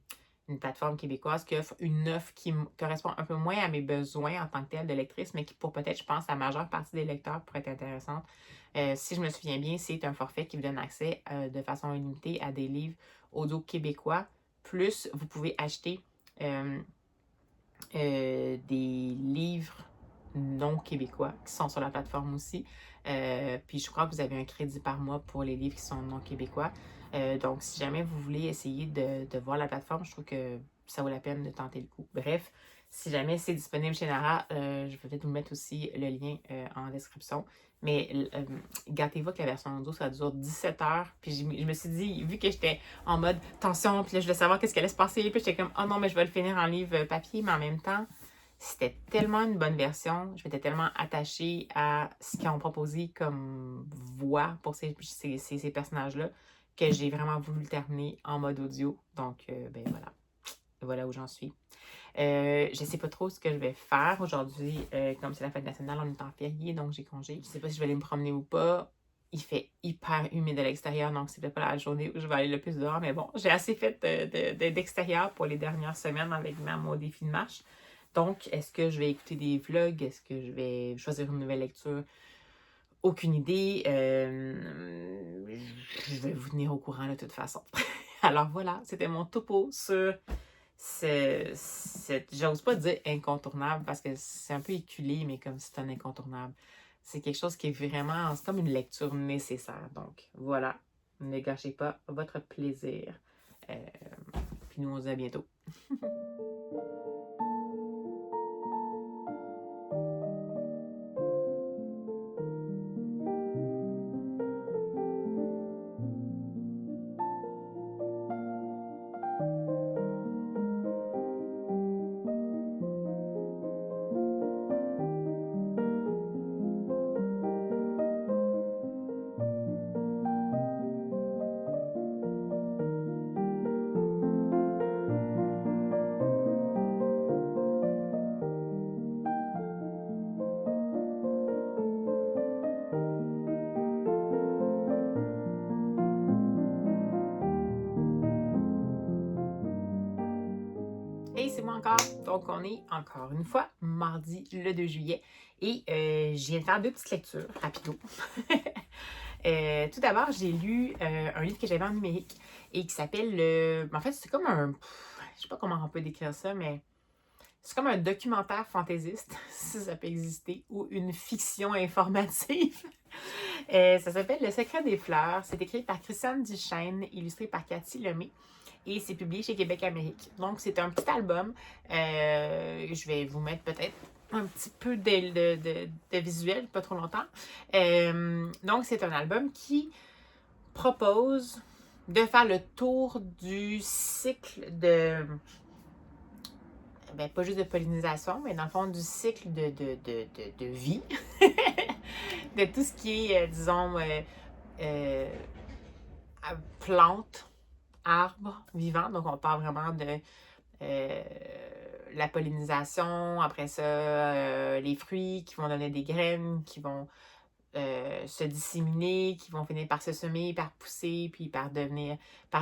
plateforme québécoise qui offre une offre qui correspond un peu moins à mes besoins en tant que telle de lectrice, mais qui, pour peut-être, je pense, la majeure partie des lecteurs pourrait être intéressante. Si je me souviens bien, c'est un forfait qui vous donne accès de façon illimitée à des livres audio québécois. Plus, vous pouvez acheter des livres non québécois qui sont sur la plateforme aussi. Puis je crois que vous avez un crédit par mois pour les livres qui sont non québécois. Donc, si jamais vous voulez essayer de voir la plateforme, je trouve que ça vaut la peine de tenter le coup. Bref, si jamais c'est disponible chez Nara, je vais peut-être vous mettre aussi le lien en description. Mais gâtez-vous que la version audio, ça dure 17 heures. Puis je me suis dit, vu que j'étais en mode tension, puis là, je voulais savoir qu'est-ce qui allait se passer. Puis j'étais comme, oh non, mais je vais le finir en livre papier. Mais en même temps, c'était tellement une bonne version. Je m'étais tellement attachée à ce qu'ils ont proposé comme voix pour ces personnages-là que j'ai vraiment voulu le terminer en mode audio. Donc, ben voilà. Voilà où j'en suis. Je sais pas trop ce que je vais faire aujourd'hui. Comme c'est la fête nationale, on est en férié, donc j'ai congé. Je sais pas si je vais aller me promener ou pas. Il fait hyper humide à l'extérieur, donc c'est peut-être pas la journée où je vais aller le plus dehors. Mais bon, j'ai assez fait d'extérieur pour les dernières semaines avec mon défi de marche. Donc, est-ce que je vais écouter des vlogs? Est-ce que je vais choisir une nouvelle lecture? Aucune idée. Je vais vous tenir au courant de toute façon. Alors voilà, c'était mon topo sur j'ose pas dire incontournable parce que c'est un peu éculé, mais comme c'est un incontournable. C'est quelque chose qui est vraiment, c'est comme une lecture nécessaire. Donc voilà. ne gâchez pas votre plaisir. Puis nous, on se dit à bientôt. Hey, c'est moi encore. Donc, on est encore une fois mardi le 2 juillet et je viens de faire 2 petites lectures rapido. Tout d'abord, j'ai lu un livre que j'avais en numérique et qui s'appelle en fait, c'est comme un... Je sais pas comment on peut décrire ça, mais c'est comme un documentaire fantaisiste, si ça peut exister, ou une fiction informative. Ça s'appelle Le secret des fleurs. C'est écrit par Christiane Duchesne, illustré par Cathy Lemay. Et c'est publié chez Québec Amérique. Donc, c'est un petit album. Je vais vous mettre peut-être un petit peu de visuel, pas trop longtemps. Donc, c'est un album qui propose de faire le tour du cycle de... Ben, pas juste de pollinisation, mais dans le fond, du cycle de vie. De tout ce qui est, disons, plantes, arbres vivants. Donc, on parle vraiment de la pollinisation, après ça, les fruits qui vont donner des graines, qui vont se disséminer, qui vont finir par se semer, par pousser, puis par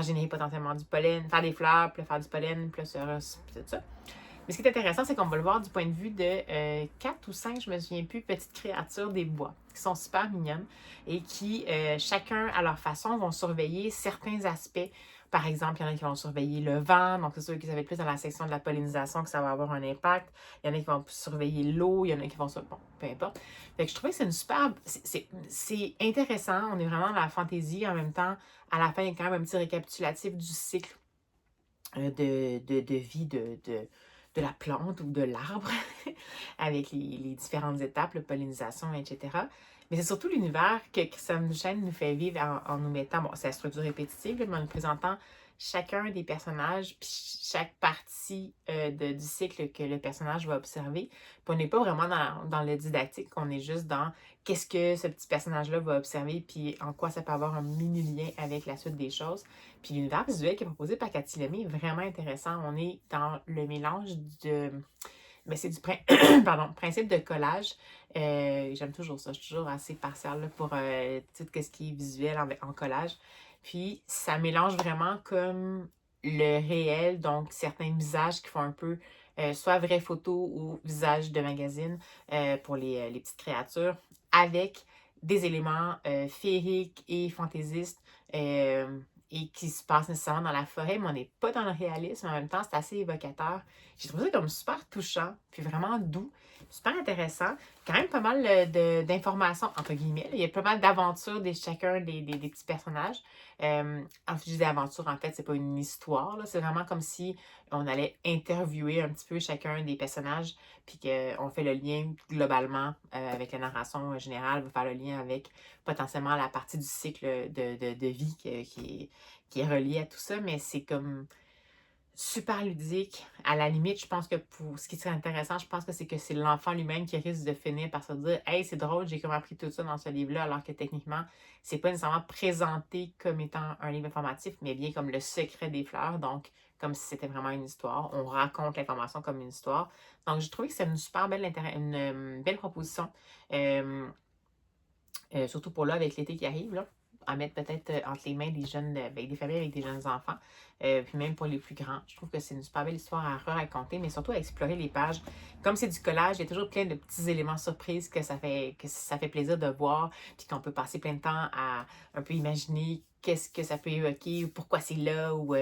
générer potentiellement du pollen, faire des fleurs, puis faire du pollen, puis tout ça. Mais ce qui est intéressant, c'est qu'on va le voir du point de vue de 4 ou 5, je me souviens plus, petites créatures des bois, qui sont super mignonnes et qui, chacun à leur façon, vont surveiller certains aspects. Par exemple, il y en a qui vont surveiller le vent, donc c'est sûr que ça va être plus dans la section de la pollinisation que ça va avoir un impact. Il y en a qui vont surveiller l'eau, il y en a qui vont surveiller... Bon, peu importe. Fait que je trouvais que c'est une super... C'est intéressant, on est vraiment dans la fantaisie. En même temps, à la fin, il y a quand même un petit récapitulatif du cycle de vie de la plante ou de l'arbre, avec les différentes étapes, la pollinisation, etc. Mais c'est surtout l'univers que Christiane Duchesne nous fait vivre en nous mettant, bon, c'est la structure répétitive, mais en nous présentant chacun des personnages, puis chaque partie du cycle que le personnage va observer. Puis on n'est pas vraiment dans le didactique, on est juste dans qu'est-ce que ce petit personnage-là va observer, puis en quoi ça peut avoir un mini-lien avec la suite des choses. Puis l'univers visuel qui est proposé par Cathy Lemay est vraiment intéressant. On est dans le mélange de... Mais c'est du pardon, principe de collage. J'aime toujours ça. Je suis toujours assez partiale là, pour tout ce qui est visuel en collage. Puis ça mélange vraiment comme le réel, donc certains visages qui font un peu soit vraie photo ou visage de magazine pour les petites créatures, avec des éléments féeriques et fantaisistes. Et qui se passent nécessairement dans la forêt, mais on n'est pas dans le réalisme. En même temps, c'est assez évocateur. J'ai trouvé ça comme super touchant, puis vraiment doux, super intéressant. Quand même pas mal d'informations, entre guillemets. Il y a pas mal d'aventures de chacun des petits personnages. En fait, je dis aventures, en fait, c'est pas une histoire. C'est vraiment comme si on allait interviewer un petit peu chacun des personnages, puis qu'on fait le lien globalement avec la narration générale, on va faire le lien avec potentiellement la partie du cycle de vie qui est reliée à tout ça, mais c'est comme super ludique. À la limite, je pense que pour ce qui serait intéressant, je pense que c'est l'enfant lui-même qui risque de finir par se dire « Hey, c'est drôle, j'ai comme appris tout ça dans ce livre-là », alors que techniquement, c'est pas nécessairement présenté comme étant un livre informatif, mais bien comme le secret des fleurs, donc comme si c'était vraiment une histoire. On raconte l'information comme une histoire. Donc, j'ai trouvé que c'est une super une belle proposition. Surtout pour là, avec l'été qui arrive, là, à mettre peut-être entre les mains des jeunes, des familles avec des jeunes enfants, puis même pour les plus grands. Je trouve que c'est une super belle histoire à raconter, mais surtout à explorer les pages. Comme c'est du collage, il y a toujours plein de petits éléments surprises que ça fait plaisir de voir, puis qu'on peut passer plein de temps à un peu imaginer qu'est-ce que ça peut évoquer, pourquoi c'est là, ou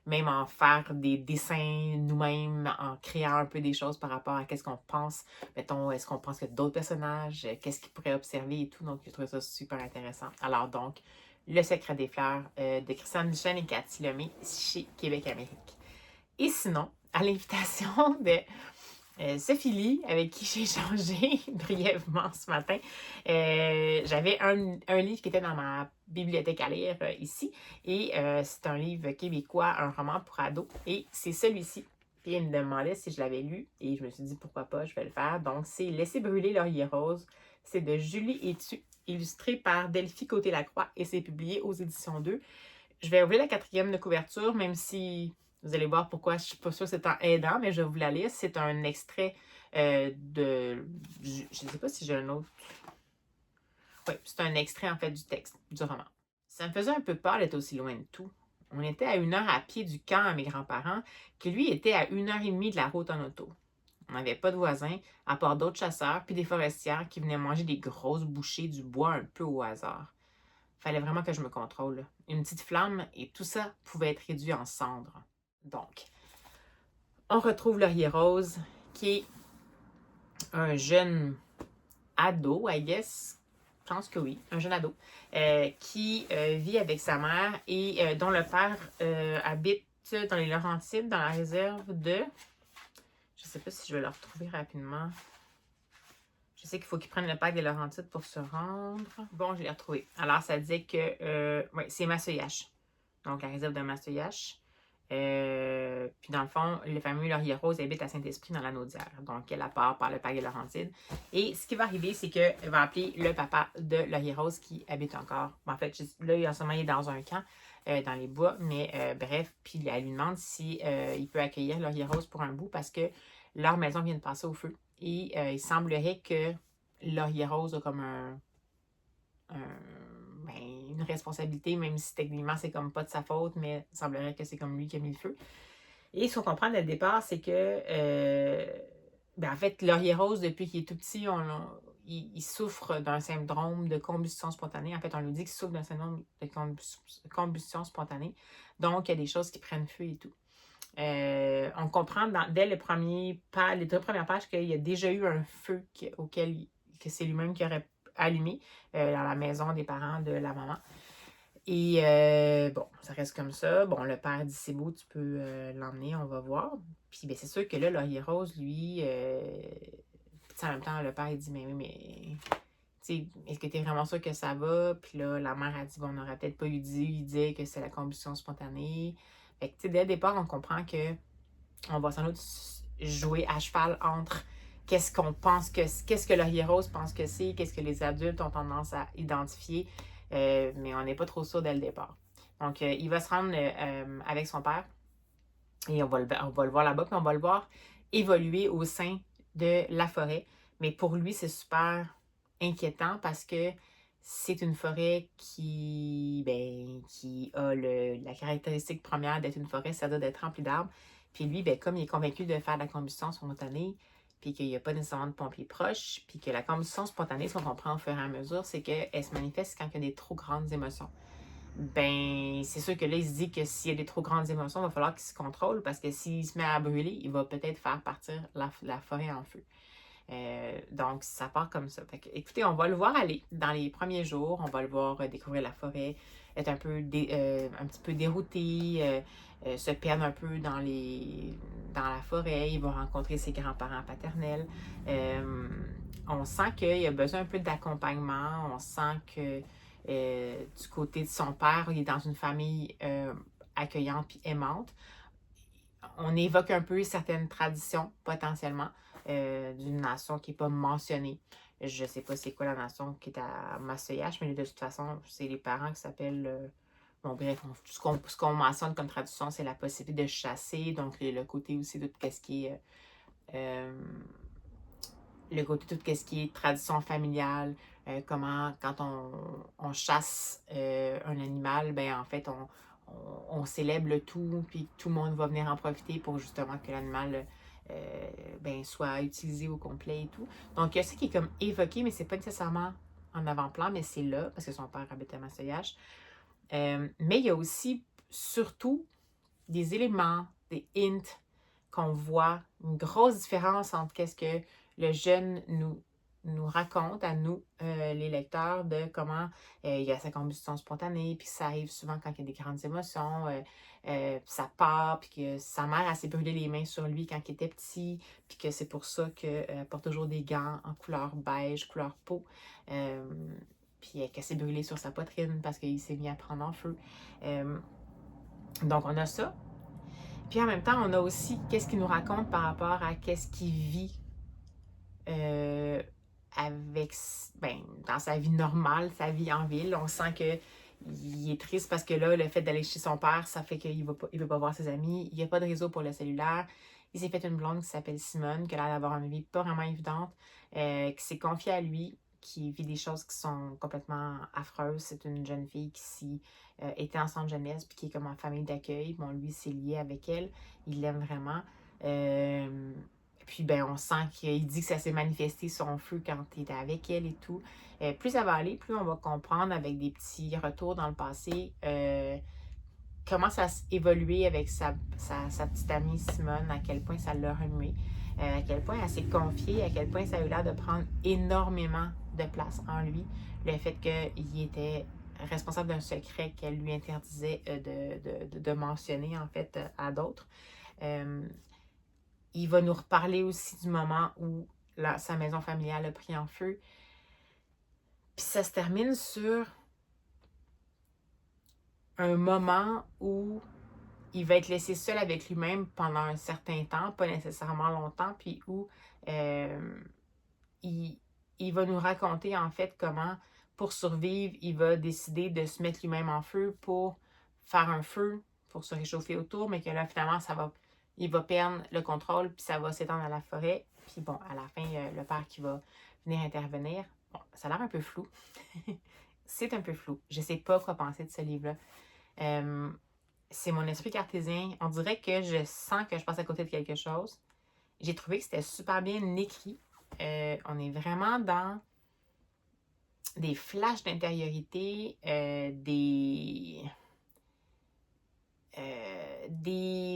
même en faire des dessins nous-mêmes, en créant un peu des choses par rapport à qu'est-ce qu'on pense. Mettons, est-ce qu'on pense que d'autres personnages, qu'est-ce qu'ils pourraient observer et tout. Donc, je trouve ça super intéressant. Alors donc, Le secret des fleurs de Christiane Duchesne et Cathy Lemay chez Québec Amérique. Et sinon, à l'invitation de Sophie Lee, avec qui j'ai échangé brièvement ce matin, j'avais un livre qui était dans ma bibliothèque à lire ici, et c'est un livre québécois, un roman pour ados, et c'est celui-ci. Puis elle me demandait si je l'avais lu, et je me suis dit pourquoi pas, je vais le faire. Donc c'est Laisser brûler laurier rose, c'est de Julie Etu, illustré par Delphi Côté-Lacroix, et c'est publié aux éditions 2. Je vais ouvrir la 4e de couverture, même si vous allez voir pourquoi je ne suis pas sûre que c'est aidant, mais je vais vous la lire. C'est un extrait de... Je ne sais pas si j'ai un autre. Oui, c'est un extrait en fait du texte, du roman. Ça me faisait un peu peur d'être aussi loin de tout. On était à 1 heure à pied du camp à mes grands-parents, qui lui était à 1 heure et demie de la route en auto. On n'avait pas de voisins, à part d'autres chasseurs, puis des forestières qui venaient manger des grosses bouchées du bois un peu au hasard. Fallait vraiment que je me contrôle. Une petite flamme et tout ça pouvait être réduit en cendres. Donc, on retrouve Laurier Rose, qui est un jeune ado, I guess. Je pense que oui, un jeune ado, qui vit avec sa mère et dont le père habite dans les Laurentides, dans la réserve de... Je ne sais pas si je vais le retrouver rapidement. Je sais qu'il faut qu'ils prennent le parc des Laurentides pour se rendre. Bon, je l'ai retrouvé. Alors, ça disait que c'est Massoyache. Donc, la réserve de Massoyache. Puis, dans le fond, le fameux Laurier Rose habite à Saint-Esprit dans la Naudière. Donc, elle part par le parc des Laurentides. Et ce qui va arriver, c'est qu'elle va appeler le papa de Laurier Rose qui habite encore. Bon, en fait, là, en ce moment, il est dans un camp, dans les bois. Mais bref, puis elle lui demande si il peut accueillir Laurier Rose pour un bout parce que leur maison vient de passer au feu. Et il semblerait que Laurier Rose a comme une responsabilité, même si techniquement c'est comme pas de sa faute, mais il semblerait que c'est comme lui qui a mis le feu. Et ce qu'on comprend dès le départ, c'est que en fait, Laurier Rose, depuis qu'il est tout petit, il souffre d'un syndrome de combustion spontanée. En fait, on lui dit qu'il souffre d'un syndrome de combustion spontanée. Donc, il y a des choses qui prennent feu et tout. On comprend dès les 2 premières pages qu'il y a déjà eu un feu que c'est lui-même qui aurait allumé dans la maison des parents de la maman. Et bon, ça reste comme ça. Bon, le père dit c'est beau, tu peux l'emmener, on va voir. Puis c'est sûr que là, Laurier Rose, lui, en même temps, le père il dit mais est-ce que tu es vraiment sûr que ça va? Puis là, la mère a dit bon, on n'aurait peut-être pas eu dit que c'est la combustion spontanée. Fait que, dès le départ, on comprend que on va sans doute jouer à cheval entre qu'est-ce que Laurier Rose pense que c'est, qu'est-ce que les adultes ont tendance à identifier, mais on n'est pas trop sûr dès le départ. Donc, il va se rendre avec son père et on va le voir là-bas, puis on va le voir évoluer au sein de la forêt. Mais pour lui, c'est super inquiétant parce que c'est une forêt qui a la caractéristique première d'être une forêt, c'est-à-dire d'être remplie d'arbres. Puis lui, comme il est convaincu de faire de la combustion spontanée, puis qu'il n'y a pas nécessairement de pompiers proches, puis que la combustion spontanée, ce qu'on comprend au fur et à mesure, c'est qu'elle se manifeste quand il y a des trop grandes émotions. C'est sûr que là, il se dit que s'il y a des trop grandes émotions, il va falloir qu'il se contrôle parce que s'il se met à brûler, il va peut-être faire partir la forêt en feu. Donc, ça part comme ça. Fait que, écoutez, on va le voir aller dans les premiers jours. On va le voir découvrir la forêt, être un petit peu dérouté, se perdre un peu dans la forêt. Il va rencontrer ses grands-parents paternels. On sent qu'il a besoin un peu d'accompagnement. On sent que du côté de son père, il est dans une famille accueillante et aimante. On évoque un peu certaines traditions, potentiellement, d'une nation qui n'est pas mentionnée. Je ne sais pas c'est quoi la nation qui est à Massoyache, mais de toute façon, c'est les parents qui s'appellent... bon, bref, ce qu'on mentionne comme tradition, c'est la possibilité de chasser, donc le côté aussi de tout ce qui est... le côté tout ce qui est tradition familiale, comment, quand on chasse un animal, en fait, on célèbre le tout, puis tout le monde va venir en profiter pour justement que l'animal soit utilisé au complet et tout. Donc, il y a ça qui est comme évoqué, mais c'est pas nécessairement en avant-plan, mais c'est là, parce que son père habite à Massoyache. Mais il y a aussi, surtout, des éléments, des hints qu'on voit, une grosse différence entre qu'est-ce que le jeune nous raconte à nous, les lecteurs, de comment il y a sa combustion spontanée, puis ça arrive souvent quand il y a des grandes émotions, puis ça part, puis que sa mère, elle s'est brûlé les mains sur lui quand il était petit, puis que c'est pour ça qu'elle porte toujours des gants en couleur beige, couleur peau, puis qu'elle s'est brûlée sur sa poitrine parce qu'il s'est mis à prendre en feu. Donc, on a ça. Puis en même temps, on a aussi qu'est-ce qu'il nous raconte par rapport à qu'est-ce qu'il vit avec, ben, dans sa vie normale, sa vie en ville. On sent qu'il est triste parce que là, le fait d'aller chez son père, ça fait qu'il ne veut pas voir ses amis. Il n'y a pas de réseau pour le cellulaire. Il s'est fait une blonde qui s'appelle Simone, qui a l'air d'avoir une vie pas vraiment évidente, qui s'est confiée à lui, qui vit des choses qui sont complètement affreuses. C'est une jeune fille qui était en centre jeunesse puis qui est comme en famille d'accueil. Bon, lui, c'est lié avec elle. Il l'aime vraiment. Puis, ben, on sent qu'il dit que ça s'est manifesté son feu quand il était avec elle et tout. Plus ça va aller, plus on va comprendre avec des petits retours dans le passé comment ça s'est évolué avec sa petite amie Simone, à quel point ça l'a remué, à quel point elle s'est confiée, à quel point ça a eu l'air de prendre énormément de place en lui. Le fait qu'il était responsable d'un secret qu'elle lui interdisait de mentionner, en fait, à d'autres. Il va nous reparler aussi du moment où sa maison familiale a pris en feu. Puis ça se termine sur un moment où il va être laissé seul avec lui-même pendant un certain temps, pas nécessairement longtemps, puis où il va nous raconter en fait comment, pour survivre, il va décider de se mettre lui-même en feu pour faire un feu, pour se réchauffer autour, mais que là, finalement, il va perdre le contrôle, puis ça va s'étendre à la forêt. Puis bon, à la fin, le père qui va venir intervenir. Bon, ça a l'air un peu flou. C'est un peu flou. Je sais pas quoi penser de ce livre-là. C'est mon esprit cartésien. On dirait que je sens que je passe à côté de quelque chose. J'ai trouvé que c'était super bien écrit. On est vraiment dans des flashs d'intériorité, des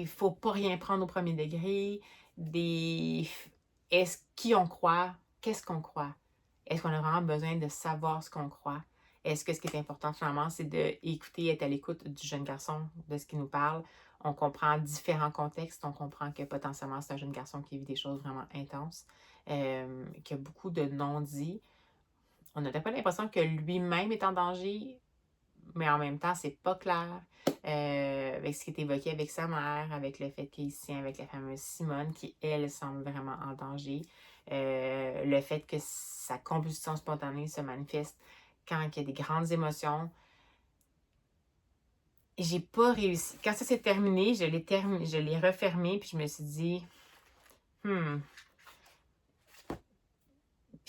faut pas rien prendre au premier degré, qui on croit, qu'est-ce qu'on croit, est-ce qu'on a vraiment besoin de savoir ce qu'on croit, est-ce que ce qui est important finalement c'est d'écouter, être à l'écoute du jeune garçon, de ce qu'il nous parle. On comprend différents contextes, on comprend que potentiellement c'est un jeune garçon qui vit des choses vraiment intenses, qui a beaucoup de non-dits. On n'a pas l'impression que lui-même est en danger, mais en même temps, c'est pas clair. Avec ce qui est évoqué avec sa mère, avec le fait qu'il se tient avec la fameuse Simone, qui, elle, semble vraiment en danger. Le fait que sa combustion spontanée se manifeste quand il y a des grandes émotions. J'ai pas réussi. Quand ça s'est terminé, je l'ai refermé, puis je me suis dit,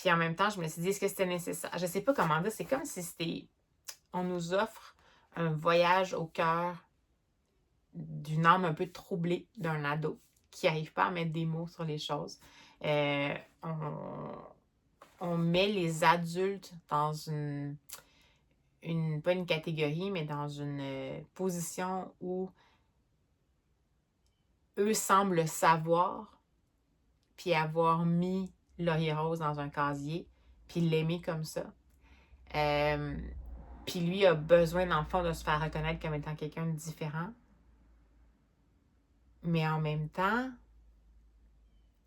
Puis en même temps, je me suis dit, est-ce que c'était nécessaire? Je sais pas comment dire, c'est comme si on nous offre un voyage au cœur d'une âme un peu troublée d'un ado qui n'arrive pas à mettre des mots sur les choses. On met les adultes dans pas une catégorie, mais dans une position où eux semblent savoir, puis avoir mis Laurier Rose dans un casier, puis l'aimer comme ça. Puis lui a besoin, dans le fond, de se faire reconnaître comme étant quelqu'un de différent. Mais en même temps,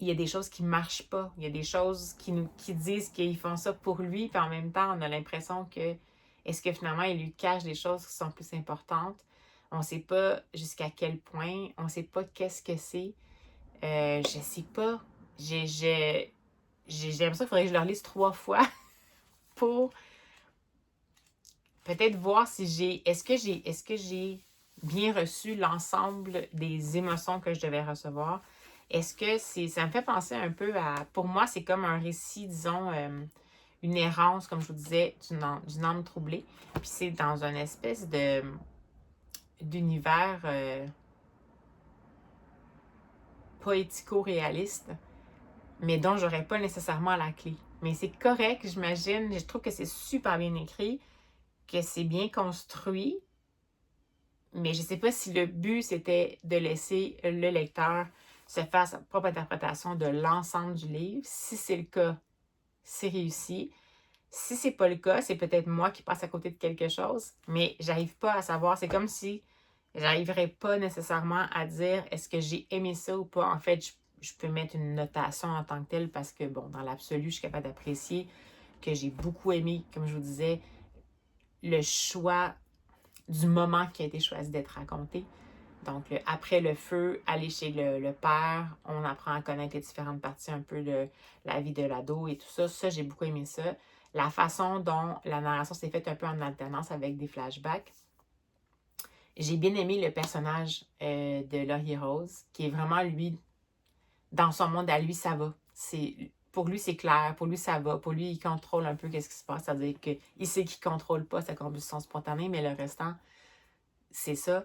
il y a des choses qui ne marchent pas. Il y a des choses qui disent qu'ils font ça pour lui, puis en même temps, on a l'impression que est-ce que finalement, il lui cache des choses qui sont plus importantes? On ne sait pas jusqu'à quel point. On ne sait pas qu'est-ce que c'est. Je ne sais pas. J'ai l'impression qu'il faudrait que je le relise 3 fois pour peut-être voir si est-ce que j'ai bien reçu l'ensemble des émotions que je devais recevoir. Est-ce que ça me fait penser un peu à, pour moi, c'est comme un récit, disons, une errance, comme je vous disais, d'une âme troublée. Puis c'est dans une espèce d'univers poético-réaliste, mais dont j'aurais pas nécessairement la clé. Mais c'est correct, j'imagine. Je trouve que c'est super bien écrit, que c'est bien construit, mais je ne sais pas si le but, c'était de laisser le lecteur se faire sa propre interprétation de l'ensemble du livre. Si c'est le cas, c'est réussi. Si c'est pas le cas, c'est peut-être moi qui passe à côté de quelque chose, mais j'arrive pas à savoir. C'est comme si j'arriverais pas nécessairement à dire est-ce que j'ai aimé ça ou pas. En fait, je peux mettre une notation en tant que telle parce que, bon, dans l'absolu, je suis capable d'apprécier que j'ai beaucoup aimé, comme je vous disais, le choix du moment qui a été choisi d'être raconté. Donc, après le feu, aller chez le père, on apprend à connaître les différentes parties un peu de la vie de l'ado et tout ça. Ça, j'ai beaucoup aimé ça. La façon dont la narration s'est faite un peu en alternance avec des flashbacks. J'ai bien aimé le personnage de Laurier Rose, qui est vraiment, lui, dans son monde à lui, ça va. Pour lui, c'est clair. Pour lui, ça va. Pour lui, il contrôle un peu qu'est-ce qui se passe. C'est-à-dire qu'il sait qu'il ne contrôle pas sa combustion spontanée, mais le restant, c'est ça.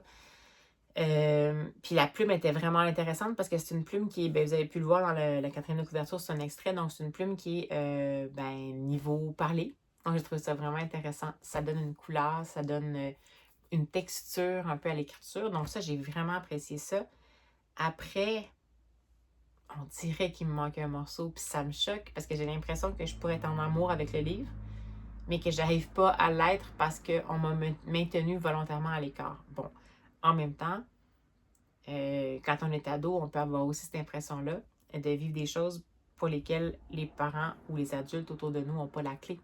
Puis la plume était vraiment intéressante parce que c'est une plume qui est, ben, vous avez pu le voir dans la quatrième de couverture, c'est un extrait, donc c'est une plume qui est niveau parlé. Donc j'ai trouvé ça vraiment intéressant. Ça donne une couleur, ça donne une texture un peu à l'écriture. Donc ça, j'ai vraiment apprécié ça. Après, on dirait qu'il me manque un morceau, puis ça me choque parce que j'ai l'impression que je pourrais être en amour avec le livre, mais que j'arrive pas à l'être parce qu'on m'a maintenu volontairement à l'écart. Bon, en même temps, quand on est ado, on peut avoir aussi cette impression-là de vivre des choses pour lesquelles les parents ou les adultes autour de nous n'ont pas la clé.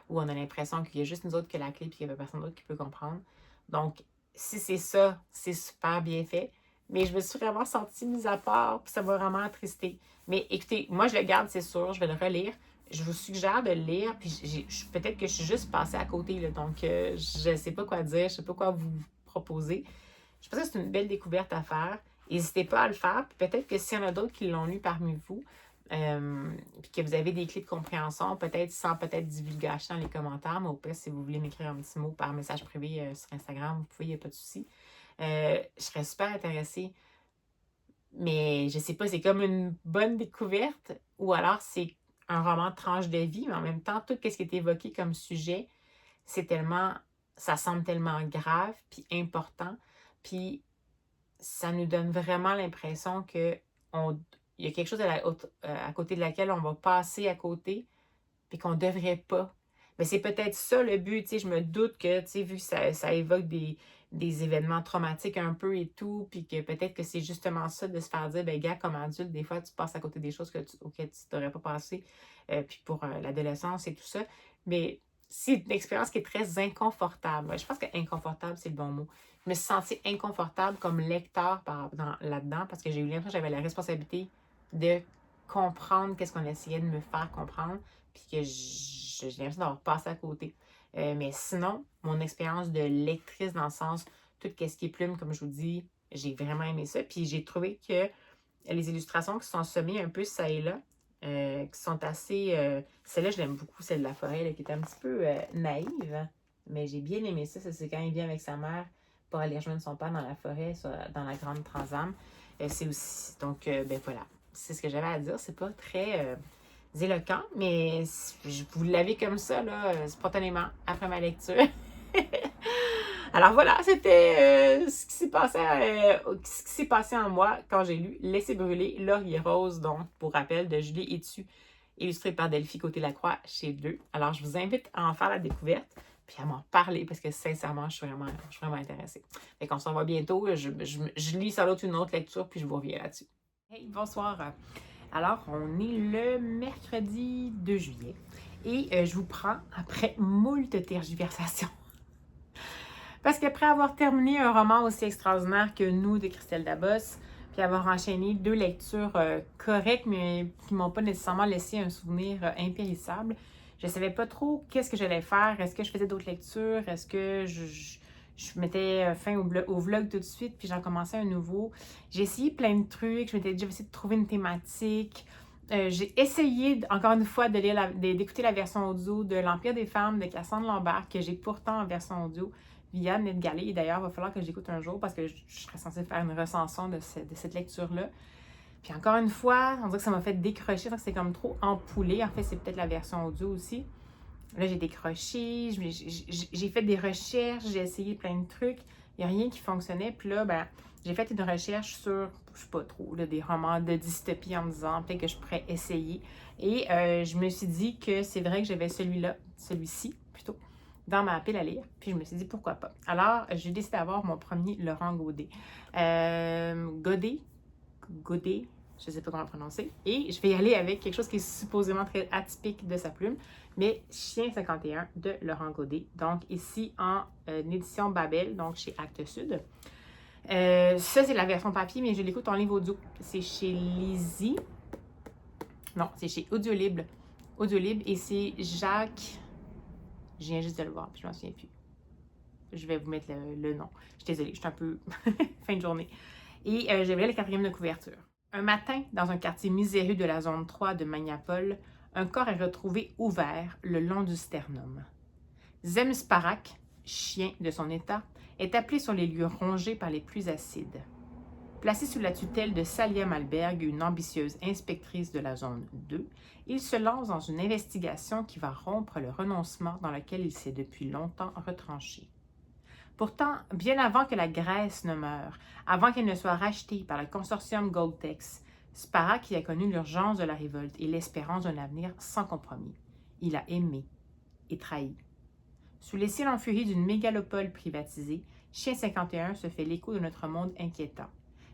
Ou on a l'impression qu'il y a juste nous autres qui a la clé et qu'il n'y a personne d'autre qui peut comprendre. Donc, si c'est ça, c'est super bien fait. Mais je me suis vraiment sentie mise à part puis ça m'a vraiment attristée. Mais écoutez, moi je le garde, c'est sûr, je vais le relire. Je vous suggère de le lire, puis peut-être que je suis juste passée à côté, là, donc je ne sais pas quoi dire, je ne sais pas quoi vous proposer. Je pense que c'est une belle découverte à faire. N'hésitez pas à le faire. Puis peut-être que s'il y en a d'autres qui l'ont lu parmi vous, puis que vous avez des clés de compréhension, peut-être sans peut-être divulgation dans les commentaires, mais au pire, si vous voulez m'écrire un petit mot par message privé sur Instagram, vous pouvez, il n'y a pas de souci. Je serais super intéressée. Mais je sais pas, c'est comme une bonne découverte ou alors c'est un roman de tranche de vie, mais en même temps, tout ce qui est évoqué comme sujet, c'est tellement, ça semble tellement grave puis important. Puis ça nous donne vraiment l'impression que il y a quelque chose à côté de laquelle on va passer à côté, puis qu'on ne devrait pas. Mais c'est peut-être ça le but, tu sais, je me doute que, tu sais, vu que ça évoque des événements traumatiques un peu et tout, puis que peut-être que c'est justement ça de se faire dire, ben gars, comme adulte, des fois, tu passes à côté des choses auxquelles tu n'aurais pas passé, puis pour l'adolescence et tout ça. Mais c'est une expérience qui est très inconfortable. Je pense que inconfortable, c'est le bon mot. Je me suis sentie inconfortable comme lecteur là-dedans parce que j'ai eu l'impression que j'avais la responsabilité de comprendre qu'est-ce qu'on essayait de me faire comprendre, puis que j'ai l'impression d'avoir passé à côté. Mais sinon, mon expérience de lectrice dans le sens, tout ce qui est plume, comme je vous dis, j'ai vraiment aimé ça. Puis j'ai trouvé que les illustrations qui sont semées un peu ça et là, qui sont assez... celle-là, je l'aime beaucoup, celle de la forêt, là, qui est un petit peu naïve. Mais j'ai bien aimé ça. Ça, c'est quand il vient avec sa mère pour aller rejoindre son père dans la forêt, dans la grande Transam. C'est aussi... Donc, ben voilà. C'est ce que j'avais à dire. C'est pas très éloquent, mais vous l'avez comme ça, là, spontanément, après ma lecture. Alors voilà, c'était ce qui s'est passé en moi quand j'ai lu Laisser brûler Laurier Rose, donc pour rappel de Julie Etu, illustré par Delphi Côté-Lacroix chez Deux. Alors je vous invite à en faire la découverte puis à m'en parler parce que sincèrement, je suis vraiment intéressée. Fait qu'on se revoit bientôt. Je lis sans doute une autre lecture puis je vous reviens là-dessus. Hey, bonsoir. Alors, on est le mercredi 2 juillet et je vous prends après moult tergiversations. Parce qu'après avoir terminé un roman aussi extraordinaire que Nous de Christelle Dabos, puis avoir enchaîné 2 lectures correctes, mais qui ne m'ont pas nécessairement laissé un souvenir impérissable, je ne savais pas trop qu'est-ce que j'allais faire. Est-ce que je faisais d'autres lectures? Est-ce que je mettais fin au vlog tout de suite, puis j'en commençais un nouveau? J'ai essayé plein de trucs. Je m'étais déjà essayé de trouver une thématique. J'ai essayé, encore une fois, d'écouter la version audio de L'Empire des femmes de Cassandre Lambert, que j'ai pourtant en version audio via NetGalley. Et d'ailleurs, il va falloir que j'écoute un jour parce que je serais censée faire une recension de cette lecture-là. Puis encore une fois, on dirait que ça m'a fait décrocher, donc c'est comme trop empoulé. En fait, c'est peut-être la version audio aussi. Là, j'ai décroché, j'ai fait des recherches, j'ai essayé plein de trucs. Il n'y a rien qui fonctionnait. Puis là, ben, j'ai fait une recherche sur, je sais pas trop, là, des romans de dystopie en me disant peut-être que je pourrais essayer. Et je me suis dit que c'est vrai que j'avais celui-ci plutôt, dans ma pile à lire. Puis je me suis dit pourquoi pas. Alors, j'ai décidé d'avoir mon premier Laurent Godet. Godet, je ne sais pas comment le prononcer. Et je vais y aller avec quelque chose qui est supposément très atypique de sa plume, mais Chien 51 de Laurent Godet. Donc ici en édition Babel, donc chez Actes Sud. Ça, c'est la version papier, mais je l'écoute en livre audio. C'est chez Lizzie. Non, c'est chez Audiolibre. Audiolibre, et c'est Jacques. Je viens juste de le voir, puis je m'en souviens plus. Je vais vous mettre le nom. Je suis désolée, je suis un peu fin de journée. Et j'avais la 4e de couverture. Un matin, dans un quartier miséreux de la zone 3 de Magnapole, un corps est retrouvé ouvert le long du sternum. Zem Sparak, chien de son état, est appelé sur les lieux rongés par les pluies acides. Placé sous la tutelle de Salia Malberg, une ambitieuse inspectrice de la zone 2, il se lance dans une investigation qui va rompre le renoncement dans lequel il s'est depuis longtemps retranché. Pourtant, bien avant que la Grèce ne meure, avant qu'elle ne soit rachetée par le consortium Goldtex, Sparak y a connu l'urgence de la révolte et l'espérance d'un avenir sans compromis. Il a aimé et trahi. Sous les cils en furie d'une mégalopole privatisée, Chien 51 se fait l'écho de notre monde inquiétant.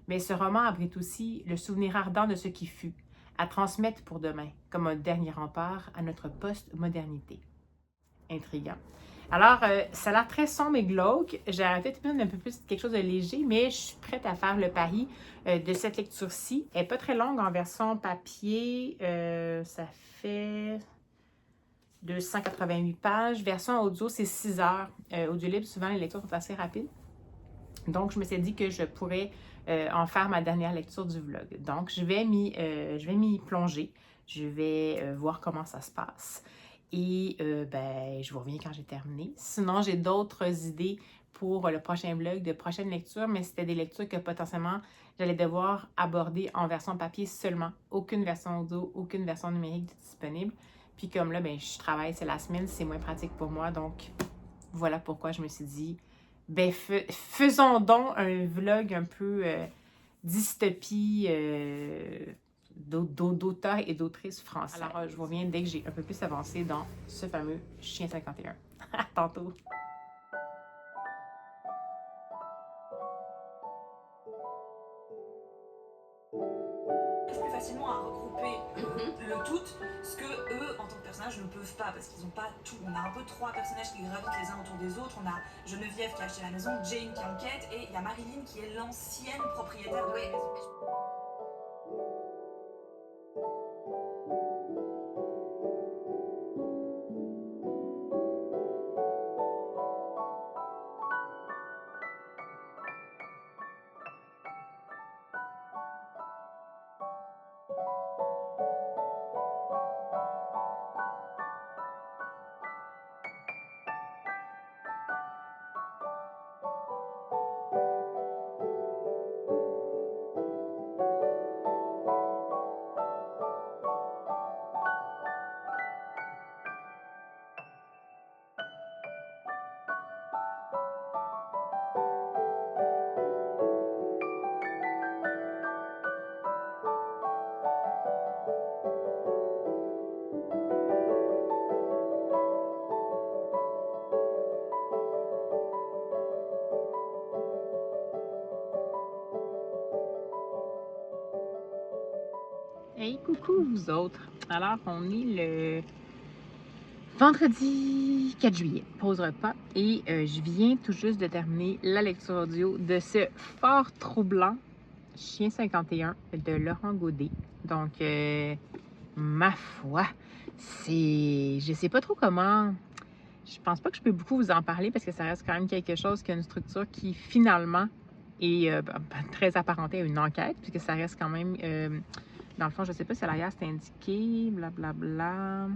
Mais ce roman abrite aussi le souvenir ardent de ce qui fut, à transmettre pour demain, comme un dernier rempart à notre post-modernité. Intriguant. Alors, ça a l'air très sombre et glauque. J'ai peut-être un peu plus quelque chose de léger, mais je suis prête à faire le pari de cette lecture-ci. Elle n'est pas très longue en version papier. Ça fait 288 pages. Version audio, c'est 6 heures. Audiolibre, souvent, les lectures sont assez rapides. Donc, je me suis dit que je pourrais en faire ma dernière lecture du vlog. Donc, je vais m'y plonger. Je vais voir comment ça se passe. Et je vous reviens quand j'ai terminé. Sinon, j'ai d'autres idées pour le prochain vlog, de prochaines lectures, mais c'était des lectures que potentiellement j'allais devoir aborder en version papier seulement. Aucune version audio, aucune version numérique disponible. Puis comme là, je travaille, c'est la semaine, c'est moins pratique pour moi. Donc, voilà pourquoi je me suis dit, faisons donc un vlog un peu dystopie d'auteurs et d'autrices français. Alors, je vous reviens dès que j'ai un peu plus avancé dans ce fameux Chien 51. À tantôt! Plus facilement à regrouper le tout, ce que eux, en tant que personnages, ne peuvent pas, parce qu'ils n'ont pas tout. On a un peu 3 personnages qui gravitent les uns autour des autres. On a Geneviève qui a acheté la maison, Jane qui enquête, et il y a Marilyn qui est l'ancienne propriétaire de la maison. Hey, coucou vous autres! Alors, on est le vendredi 4 juillet, pause repas, et je viens tout juste de terminer la lecture audio de ce fort troublant Chien 51 de Laurent Godet. Donc, ma foi, je sais pas trop comment. Je pense pas que je peux beaucoup vous en parler parce que ça reste quand même quelque chose qui a une structure qui finalement est très apparentée à une enquête, puisque ça reste quand même, dans le fond, je sais pas si à l'arrière c'est indiqué, blablabla.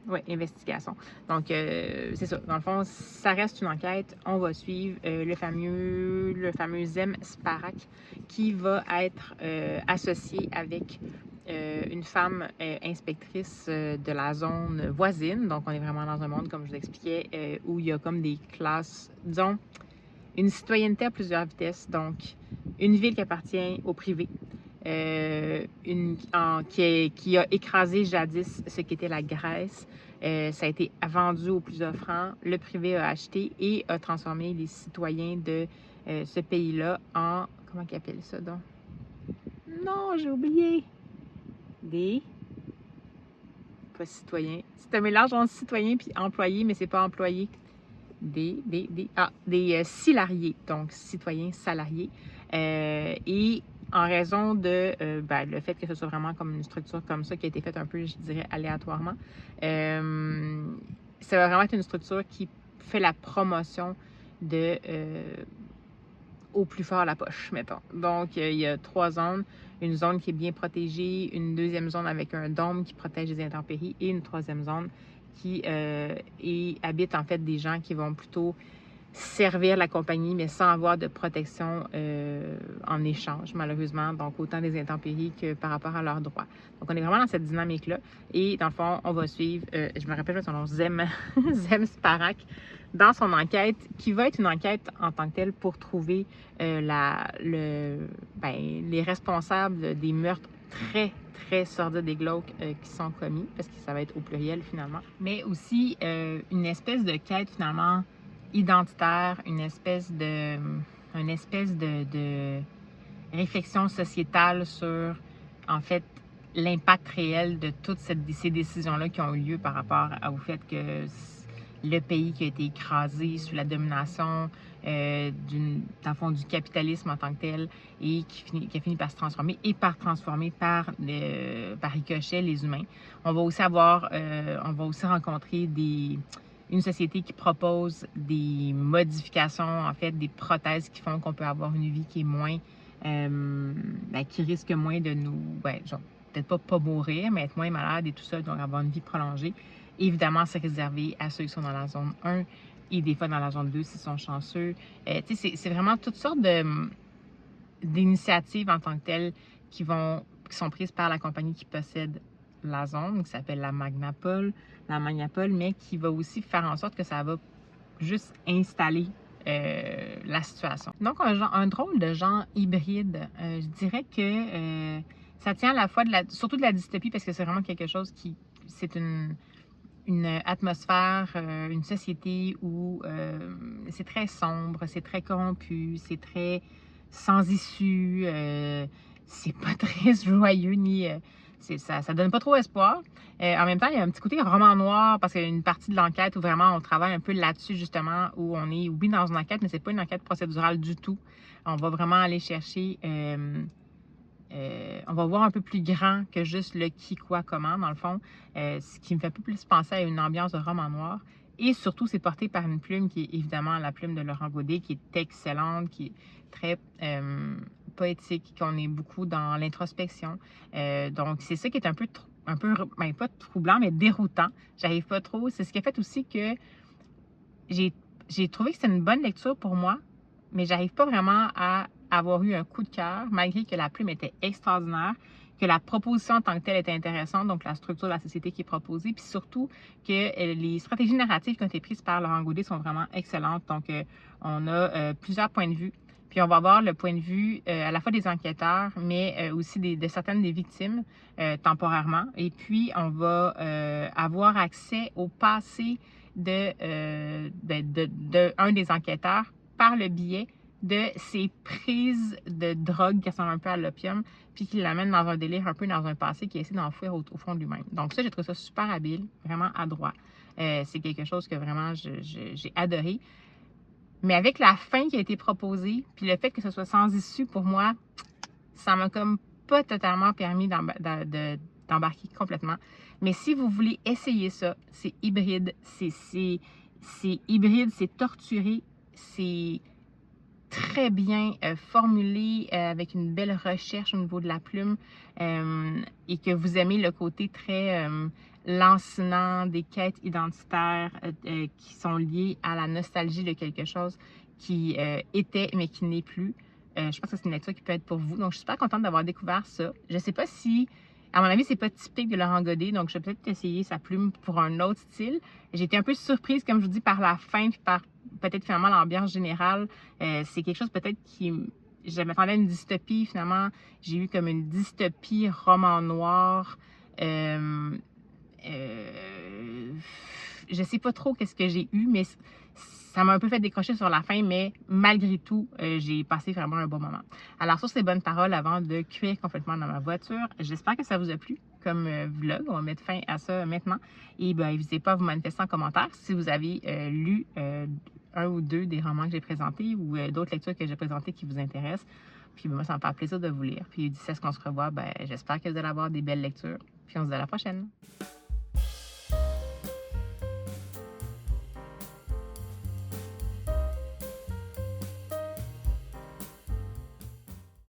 Oui, investigation. Donc, c'est ça. Dans le fond, ça reste une enquête. On va suivre le fameux Zem Sparak qui va être associé avec une femme inspectrice de la zone voisine. Donc, on est vraiment dans un monde, comme je vous expliquais, où il y a comme des classes, disons, une citoyenneté à plusieurs vitesses, donc une ville qui appartient au privé, qui a écrasé jadis ce qu'était la Grèce. Ça a été vendu au plus offrant, le privé a acheté et a transformé les citoyens de ce pays-là en... Comment ils appellent ça donc? Non, j'ai oublié! Pas citoyens. C'est un mélange entre citoyen puis employé, mais c'est pas employé. Des salariés, donc citoyens salariés. Et en raison de le fait que ce soit vraiment comme une structure comme ça qui a été faite un peu, je dirais, aléatoirement, ça va vraiment être une structure qui fait la promotion de au plus fort la poche, mettons. Donc, il y a 3 zones. Une zone qui est bien protégée, une deuxième zone avec un dôme qui protège les intempéries et une troisième zone qui habite en fait des gens qui vont plutôt servir la compagnie, mais sans avoir de protection en échange, malheureusement. Donc, autant des intempéries que par rapport à leurs droits. Donc, on est vraiment dans cette dynamique-là. Et dans le fond, on va suivre, je me rappelle son nom, Zem Sparak, dans son enquête, qui va être une enquête en tant que telle pour trouver les responsables des meurtres très, très sordides et glauques qui sont commis, parce que ça va être au pluriel finalement. Mais aussi une espèce de quête finalement identitaire, une espèce de réflexion sociétale sur, en fait, l'impact réel de toutes ces décisions-là qui ont eu lieu par rapport au fait que le pays qui a été écrasé sous la domination dans le fond, du capitalisme en tant que tel et qui a fini par se transformer et par transformer par ricochet les humains. On va aussi rencontrer une société qui propose des modifications, en fait, des prothèses qui font qu'on peut avoir une vie qui est moins, qui risque moins de nous, peut-être pas mourir, mais être moins malade et tout ça, donc avoir une vie prolongée. Évidemment, c'est réservé à ceux qui sont dans la zone 1 et des fois dans la zone 2 s'ils sont chanceux. C'est vraiment toutes sortes d'initiatives en tant que telles qui sont prises par la compagnie qui possède la zone, qui s'appelle la Magnapole, mais qui va aussi faire en sorte que ça va juste installer la situation. Donc, un drôle de genre hybride. Je dirais que ça tient à la fois surtout de la dystopie, parce que c'est vraiment quelque chose c'est une atmosphère, une société où c'est très sombre, c'est très corrompu, c'est très sans issue, c'est pas très joyeux, ni ça donne pas trop espoir. En même temps, il y a un petit côté roman noir, parce qu'il y a une partie de l'enquête où vraiment on travaille un peu là-dessus, justement, où on est, oui, dans une enquête, mais c'est pas une enquête procédurale du tout. On va vraiment aller chercher... on va voir un peu plus grand que juste le qui, quoi, comment, dans le fond, ce qui me fait un peu plus penser à une ambiance de roman noir. Et surtout, c'est porté par une plume qui est évidemment la plume de Laurent Godet, qui est excellente, qui est très poétique, qu'on est beaucoup dans l'introspection. Donc, c'est ça qui est un peu pas troublant, mais déroutant. J'arrive pas trop. C'est ce qui a fait aussi que j'ai trouvé que c'était une bonne lecture pour moi, mais j'arrive pas vraiment à avoir eu un coup de cœur, malgré que la plume était extraordinaire, que la proposition en tant que telle était intéressante, donc la structure de la société qui est proposée, puis surtout que les stratégies narratives qui ont été prises par Laurent Godet sont vraiment excellentes. Donc, on a plusieurs points de vue. Puis, on va voir le point de vue à la fois des enquêteurs, mais aussi de certaines des victimes temporairement. Et puis, on va avoir accès au passé d'un des enquêteurs par le biais de ces prises de drogue qui ressemblent un peu à l'opium, puis qui l'amènent dans un délire un peu dans un passé qui essaie d'enfouir au fond de lui-même. Donc ça, j'ai trouvé ça super habile, vraiment adroit. C'est quelque chose que vraiment j'ai adoré. Mais avec la fin qui a été proposée, puis le fait que ce soit sans issue, pour moi, ça m'a comme pas totalement permis d'embarquer complètement. Mais si vous voulez essayer ça, c'est hybride, c'est hybride, c'est torturé, c'est très bien formulé, avec une belle recherche au niveau de la plume, et que vous aimez le côté très lancinant des quêtes identitaires qui sont liées à la nostalgie de quelque chose qui était mais qui n'est plus. Je pense que c'est une lecture qui peut être pour vous. Donc, je suis super contente d'avoir découvert ça. Je ne sais pas si, à mon avis, c'est pas typique de Laurent Godet, donc je vais peut-être essayer sa plume pour un autre style. J'ai été un peu surprise, comme je vous dis, par la fin, puis par peut-être finalement l'ambiance générale, c'est quelque chose peut-être qui... Je m'attendais à une dystopie, finalement, j'ai eu comme une dystopie roman noir. Je sais pas trop qu'est-ce que j'ai eu, mais ça m'a un peu fait décrocher sur la fin, mais malgré tout, j'ai passé vraiment un bon moment. Alors sur ces bonnes paroles, avant de cuire complètement dans ma voiture, j'espère que ça vous a plu comme vlog. On va mettre fin à ça maintenant. Et ben, n'hésitez pas à vous manifester en commentaire si vous avez lu un ou deux des romans que j'ai présentés ou d'autres lectures que j'ai présentées qui vous intéressent. Puis ben, moi, ça me fait plaisir de vous lire. Puis d'ici à ce qu'on se revoit, ben, j'espère que vous allez avoir des belles lectures. Puis on se dit à la prochaine.